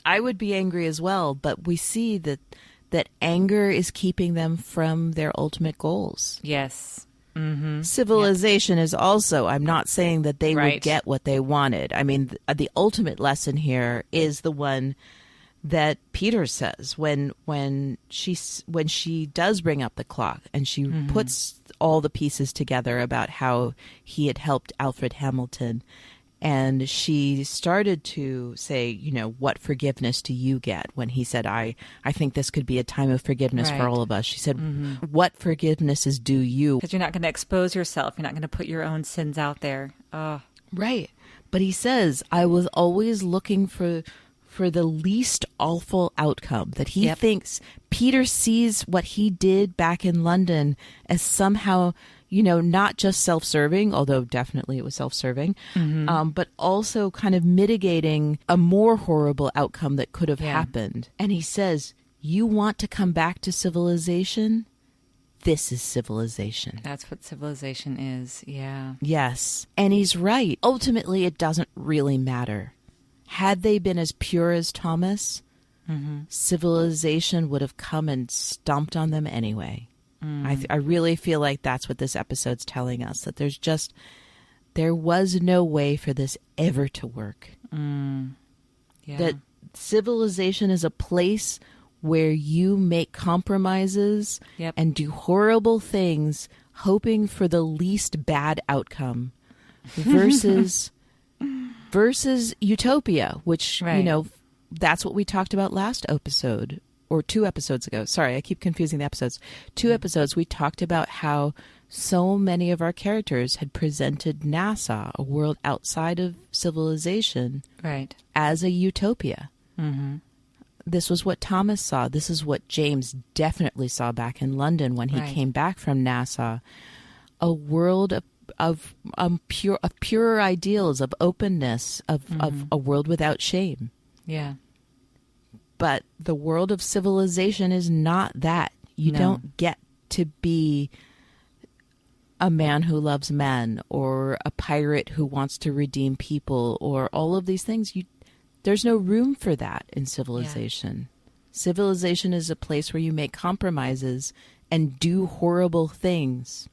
I would be angry as well, but we see that anger is keeping them from their ultimate goals. Yes. Civilization is also, I'm not saying that they would get what they wanted. I mean, the ultimate lesson here is the one that Peter says when she does bring up the clock and she puts all the pieces together about how he had helped Alfred Hamilton, And she started to say, you know, what forgiveness do you get? When he said, I think this could be a time of forgiveness for all of us. She said, what forgiveness is due you? Because you're not going to expose yourself. You're not going to put your own sins out there. Right. But he says, I was always looking for the least awful outcome, that he thinks Peter sees what he did back in London as somehow, you know, not just self-serving, although definitely it was self-serving, but also kind of mitigating a more horrible outcome that could have happened. And he says, you want to come back to civilization? This is civilization. That's what civilization is, yeah. Yes. And he's right. Ultimately, it doesn't really matter. Had they been as pure as Thomas, civilization would have come and stomped on them anyway. I really feel like that's what this episode's telling us, that there was no way for this ever to work. Yeah. That civilization is a place where you make compromises and do horrible things, hoping for the least bad outcome, versus utopia, which, you know, that's what we talked about last episode, or 2 episodes ago. Sorry, I keep confusing the episodes. 2 episodes, we talked about how so many of our characters had presented Nassau, a world outside of civilization, as a utopia. This was what Thomas saw. This is what James definitely saw back in London when he came back from Nassau. A world of purer ideals, of openness, of a world without shame. Yeah. But the world of civilization is not that. You don't get to be a man who loves men, or a pirate who wants to redeem people, or all of these things. There's no room for that in civilization. Civilization is a place where you make compromises and do horrible things,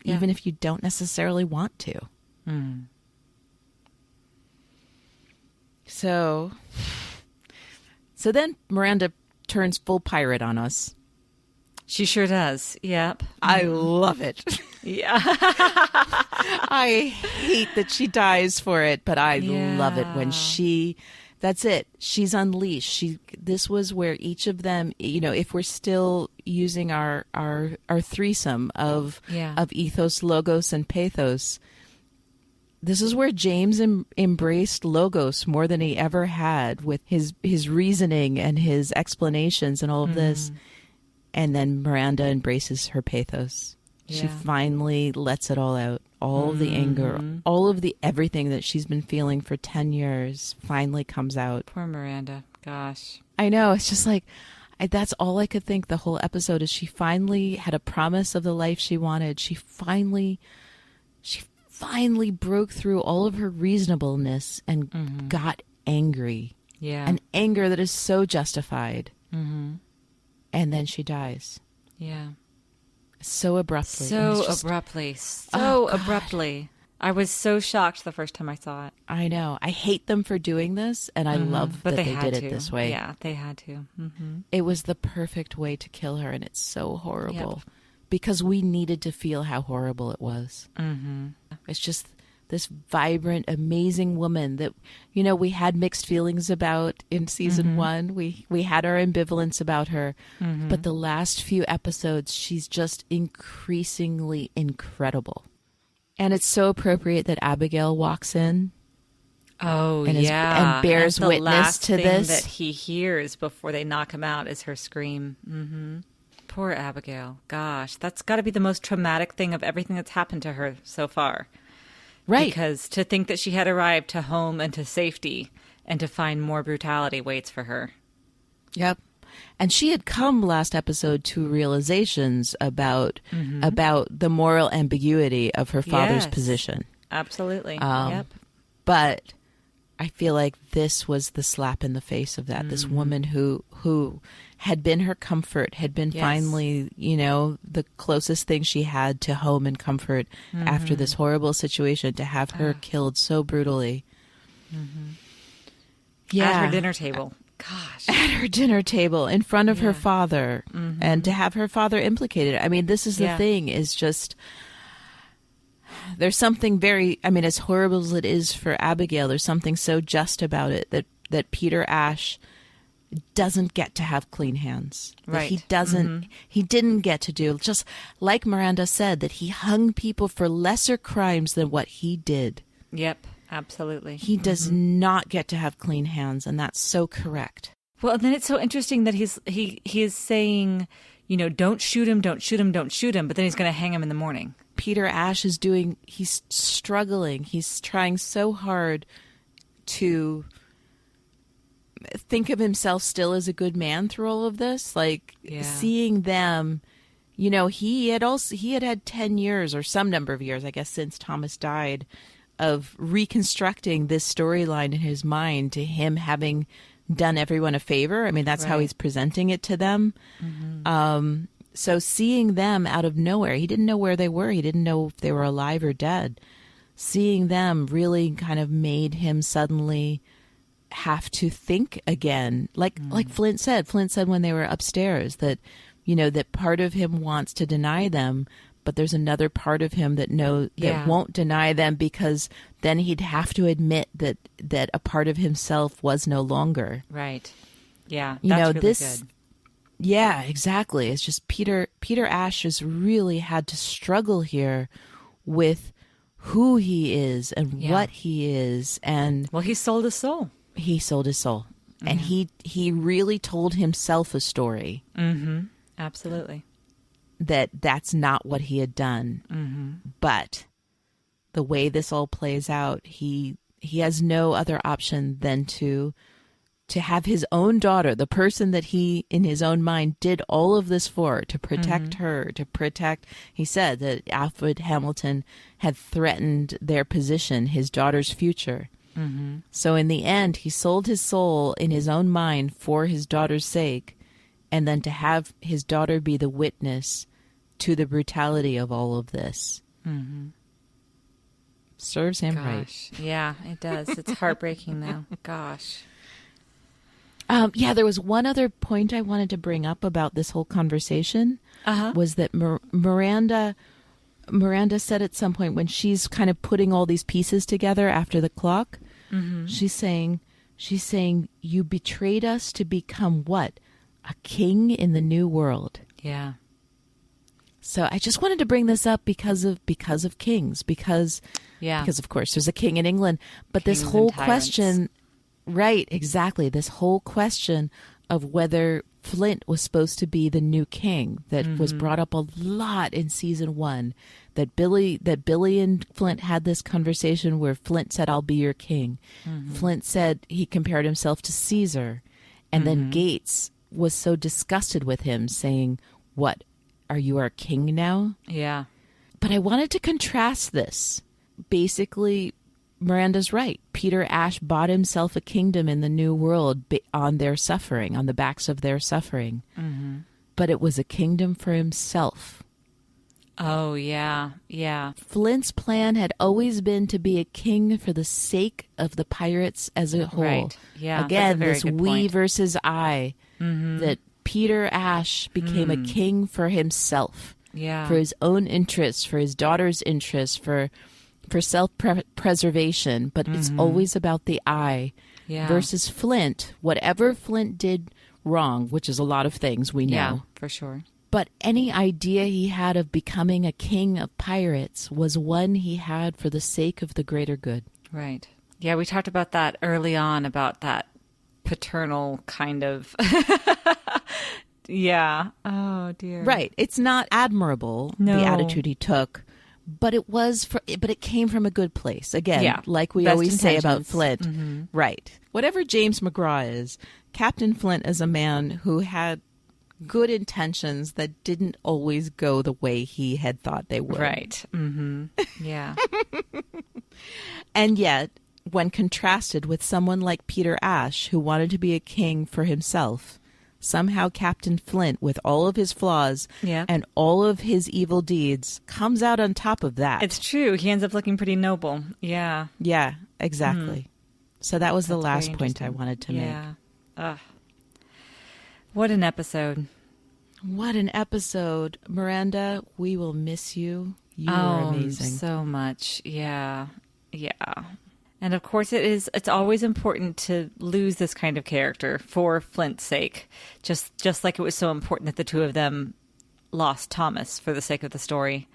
even if you don't necessarily want to. So then Miranda turns full pirate on us. She sure does. Yep. I love it. Yeah. I hate that she dies for it, but I love it when that's it. She's unleashed. This was where each of them, you know, if we're still using our threesome of ethos, logos, and pathos, this is where James embraced logos more than he ever had, with his reasoning and his explanations and all of this. And then Miranda embraces her pathos. Yeah. She finally lets it all out. All of the anger, all of the everything that she's been feeling for 10 years finally comes out. Poor Miranda. Gosh. I know. It's just like, that's all I could think the whole episode is she finally had a promise of the life she wanted. She finally broke through all of her reasonableness and got angry. Yeah. An anger that is so justified. And then she dies. Yeah. So abruptly. So abruptly. I was so shocked the first time I saw it. I know. I hate them for doing this, and I love that they did it this way. Yeah, they had to. It was the perfect way to kill her, and it's so horrible. Because we needed to feel how horrible it was. It's just this vibrant, amazing woman that, you know, we had mixed feelings about in season 1. We had our ambivalence about her. But the last few episodes, she's just increasingly incredible. And it's so appropriate that Abigail walks in. Oh, and bears witness to this. That he hears before they knock him out is her scream. Poor Abigail. Gosh, that's got to be the most traumatic thing of everything that's happened to her so far. Right. Because to think that she had arrived to home and to safety, and to find more brutality waits for her. Yep. And she had come last episode to realizations about the moral ambiguity of her father's position. Absolutely. But I feel like this was the slap in the face of that. This woman who had been her comfort, had been finally, you know, the closest thing she had to home and comfort after this horrible situation, to have her killed so brutally. Yeah. At her dinner table. Gosh. At her dinner table in front of her father, and to have her father implicated. I mean, this is the thing, is just there's something very, I mean, as horrible as it is for Abigail, there's something so just about it that Peter Ash doesn't get to have clean hands. Right. He didn't get to do, just like Miranda said, that he hung people for lesser crimes than what he did. Yep, absolutely. He does not get to have clean hands, and that's so correct. Well, and then it's so interesting that he is saying, don't shoot him, don't shoot him, don't shoot him, but then he's going to hang him in the morning. Peter Ash he's struggling. He's trying so hard to think of himself still as a good man through all of this. Seeing them, he had 10 years or some number of years, I guess, since Thomas died, of reconstructing this storyline in his mind to him having done everyone a favor. I mean, that's how he's presenting it to them. So seeing them out of nowhere, he didn't know where they were. He didn't know if they were alive or dead. Seeing them really kind of made him suddenly have to think again. Like Flint said when they were upstairs that, that part of him wants to deny them, but there's another part of him that won't deny them, because then he'd have to admit that a part of himself was no longer. Right. Yeah. That's really good. Yeah, exactly. It's just Peter Ash has really had to struggle here with who he is and what he is. And well, he sold his soul. He sold his soul. Mm-hmm. And he really told himself a story. Mm-hmm. Absolutely. That's not what he had done. Mm-hmm. But the way this all plays out, he has no other option than to have his own daughter, the person that he, in his own mind, did all of this for, to protect her, he said that Alfred Hamilton had threatened their position, his daughter's future. Mm-hmm. So in the end, he sold his soul in his own mind for his daughter's sake, and then to have his daughter be the witness to the brutality of all of this. Mm-hmm. Serves him right. Yeah, it does. It's heartbreaking, though. Gosh. There was one other point I wanted to bring up about this whole conversation, was that Miranda said at some point, when she's kind of putting all these pieces together after the clock, she's saying, you betrayed us to become what? A king in the new world. Yeah. So I just wanted to bring this up because of kings, because of course there's a king in England, but Kings this whole and tyrants. question. Right, exactly. This whole question of whether Flint was supposed to be the new king that was brought up a lot in season 1. That Billy and Flint had this conversation where Flint said, "I'll be your king." Flint said he compared himself to Caesar, and then Gates was so disgusted with him, saying, "What, are you our king now?" Yeah. But I wanted to contrast this. Basically, Miranda's right. Peter Ash bought himself a kingdom in the new world on their suffering, on the backs of their suffering. But it was a kingdom for himself. Oh, yeah. Yeah. Flint's plan had always been to be a king for the sake of the pirates as a whole. Right. Yeah. Again, that's a very this good we point. versus I. That Peter Ash became a king for himself. Yeah. For his own interests, for his daughter's interests, for self-preservation, but it's always about the I. Yeah. Versus Flint, whatever Flint did wrong, which is a lot of things we know. Yeah, for sure. But any idea he had of becoming a king of pirates was one he had for the sake of the greater good. Right. Yeah, we talked about that early on, about that paternal kind of... Yeah. Oh, dear. Right. It's not admirable, No. the attitude he took, but it came from a good place. Again, like we Best always say about intentions. Flint. Right. Whatever James McGraw is, Captain Flint is a man who had good intentions that didn't always go the way he had thought they would. Right. Yeah. And yet, when contrasted with someone like Peter Ash, who wanted to be a king for himself, somehow Captain Flint, with all of his flaws and all of his evil deeds, comes out on top of that. It's true. He ends up looking pretty noble. Yeah. Yeah, exactly. So that was the That's last very point I interesting. wanted to make. Yeah. Ugh. What an episode. What an episode. Miranda, we will miss you. You are amazing. So much. Yeah. Yeah. And of course it's always important to lose this kind of character for Flint's sake. Just like it was so important that the two of them lost Thomas for the sake of the story.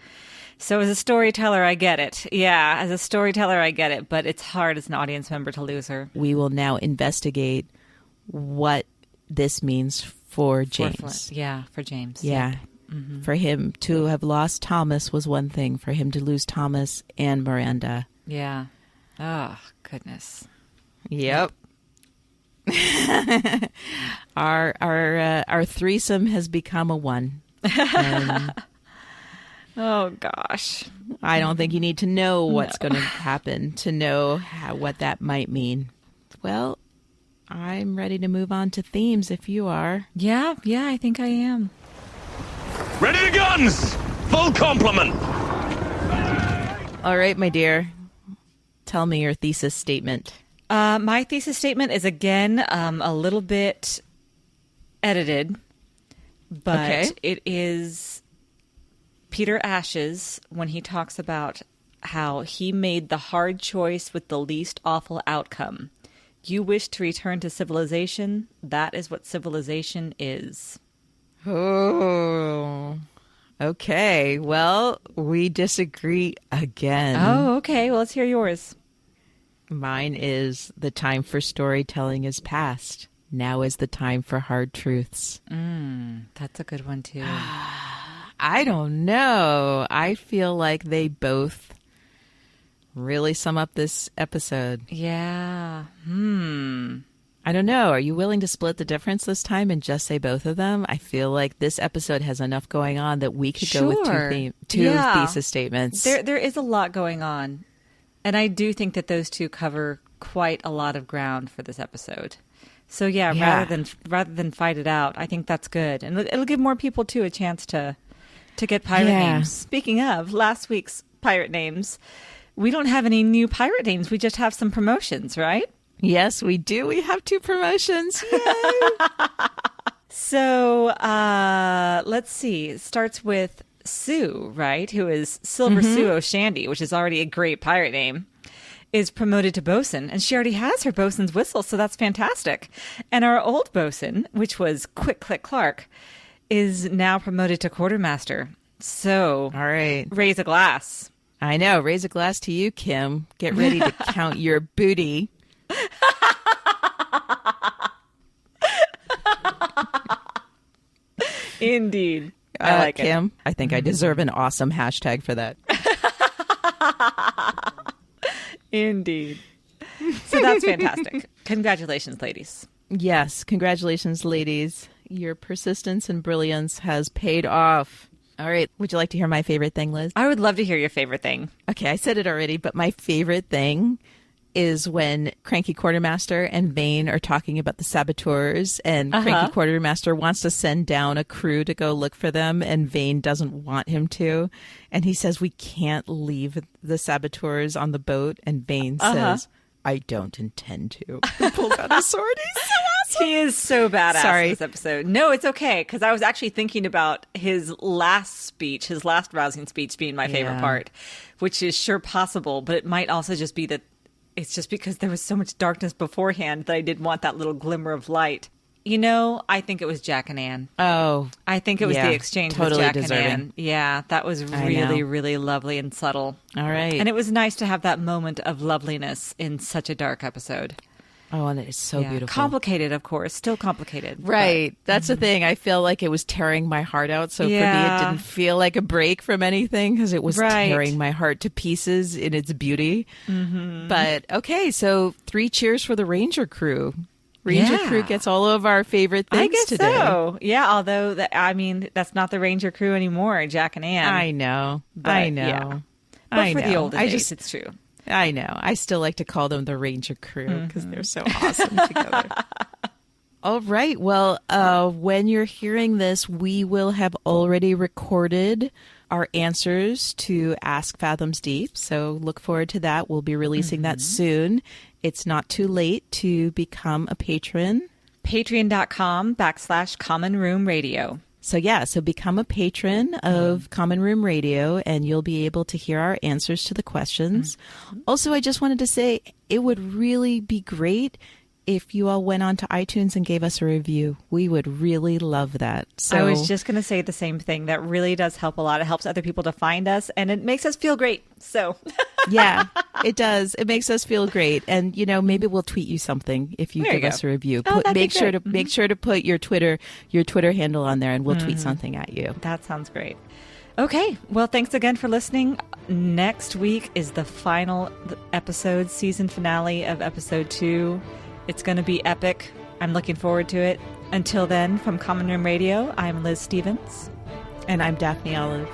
So as a storyteller, I get it. Yeah, as a storyteller, I get it. But it's hard as an audience member to lose her. We will now investigate what this means for James. For James. Yeah. Yep. Mm-hmm. For him to have lost Thomas was one thing. For him to lose Thomas and Miranda. Yeah. Oh, goodness. Yep. Our threesome has become a one. Oh, gosh. I don't think you need to know what's going to happen to know what that might mean. Well, I'm ready to move on to themes if you are. Yeah, I think I am. Ready to guns! Full complement! All right, my dear. Tell me your thesis statement. My thesis statement is, again, a little bit edited, but it is Peter Ash's when he talks about how he made the hard choice with the least awful outcome. You wish to return to civilization. That is what civilization is. Oh, okay. Well, we disagree again. Oh, okay. Well, let's hear yours. Mine is the time for storytelling is past. Now is the time for hard truths. That's a good one, too. I don't know. I feel like they both really sum up this episode. Yeah. I don't know. Are you willing to split the difference this time and just say both of them? I feel like this episode has enough going on that we could go with two thesis statements. There is a lot going on. And I do think that those two cover quite a lot of ground for this episode. So rather than fight it out, I think that's good. And it'll give more people too a chance to get pirate names. Speaking of last week's pirate names, we don't have any new pirate names. We just have some promotions, right? Yes, we do. We have 2 promotions. Yay! So let's see. It starts with Sue, right? Who is Silver Sue O'Shandy, which is already a great pirate name, is promoted to bosun. And she already has her bosun's whistle, so that's fantastic. And our old bosun, which was Quick Click Clark, is now promoted to quartermaster. So, all right. Raise a glass. I know. Raise a glass to you, Kim. Get ready to count your booty. Indeed. I like Kim, it. I think I deserve an awesome hashtag for that. Indeed. So that's fantastic. Congratulations, ladies. Yes. Congratulations, ladies. Your persistence and brilliance has paid off. All right. Would you like to hear my favorite thing, Liz? I would love to hear your favorite thing. Okay. I said it already, but my favorite thing is when Cranky Quartermaster and Vane are talking about the saboteurs, and Cranky Quartermaster wants to send down a crew to go look for them, and Vane doesn't want him to. And he says, we can't leave the saboteurs on the boat. And Vane says, I don't intend to. He pulls out his sword. He's so awesome. He is so badass in this episode. No, it's okay, because I was actually thinking about his last speech, his last rousing speech being my favorite part, which is sure possible, but it might also just be that it's just because there was so much darkness beforehand that I did want that little glimmer of light. You know, I think it was Jack and Anne. Oh. I think it was the exchange with Jack and Anne. Yeah, that was really, really lovely and subtle. All right. And it was nice to have that moment of loveliness in such a dark episode. Oh, and it is so beautiful. Complicated, of course. Still complicated. Right. But, that's the thing. I feel like it was tearing my heart out. So for me, it didn't feel like a break from anything because it was tearing my heart to pieces in its beauty. But okay, so 3 cheers for the Ranger crew. Ranger crew gets all of our favorite things I guess today. So. Yeah, although, that's not the Ranger crew anymore, Jack and Anne. I know. But, I know. Yeah. But for the olden days, it's true. I know. I still like to call them the Ranger crew because they're so awesome together. All right. Well, when you're hearing this, we will have already recorded our answers to Ask Fathoms Deep. So look forward to that. We'll be releasing that soon. It's not too late to become a patron. Patreon.com/Common Room Radio. So become a patron of Common Room Radio, and you'll be able to hear our answers to the questions. Also, I just wanted to say it would really be great if you all went on to iTunes and gave us a review. We would really love that. So I was just going to say the same thing. That really does help a lot. It helps other people to find us, and it makes us feel great. So yeah, it does. It makes us feel great. And, maybe we'll tweet you something if you give us a review. Make sure to put your Twitter handle on there, and we'll tweet something at you. That sounds great. Okay. Well, thanks again for listening. Next week is the final episode, season finale of episode 2. It's going to be epic. I'm looking forward to it. Until then, from Common Room Radio, I'm Liz Stevens. And I'm Daphne Olive.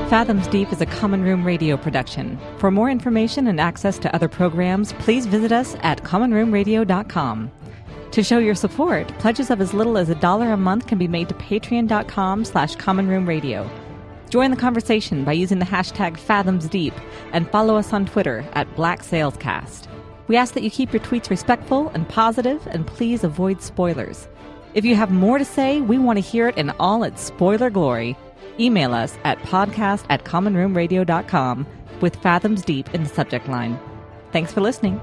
Fathoms Deep is a Common Room Radio production. For more information and access to other programs, please visit us at commonroomradio.com. To show your support, pledges of as little as $1 a month can be made to patreon.com/commonroomradio. Join the conversation by using the hashtag #Fathoms_Deep and follow us on Twitter at BlackSalesCast. We ask that you keep your tweets respectful and positive, and please avoid spoilers. If you have more to say, we want to hear it in all its spoiler glory. Email us at podcast@commonroomradio.com with Fathoms Deep in the subject line. Thanks for listening.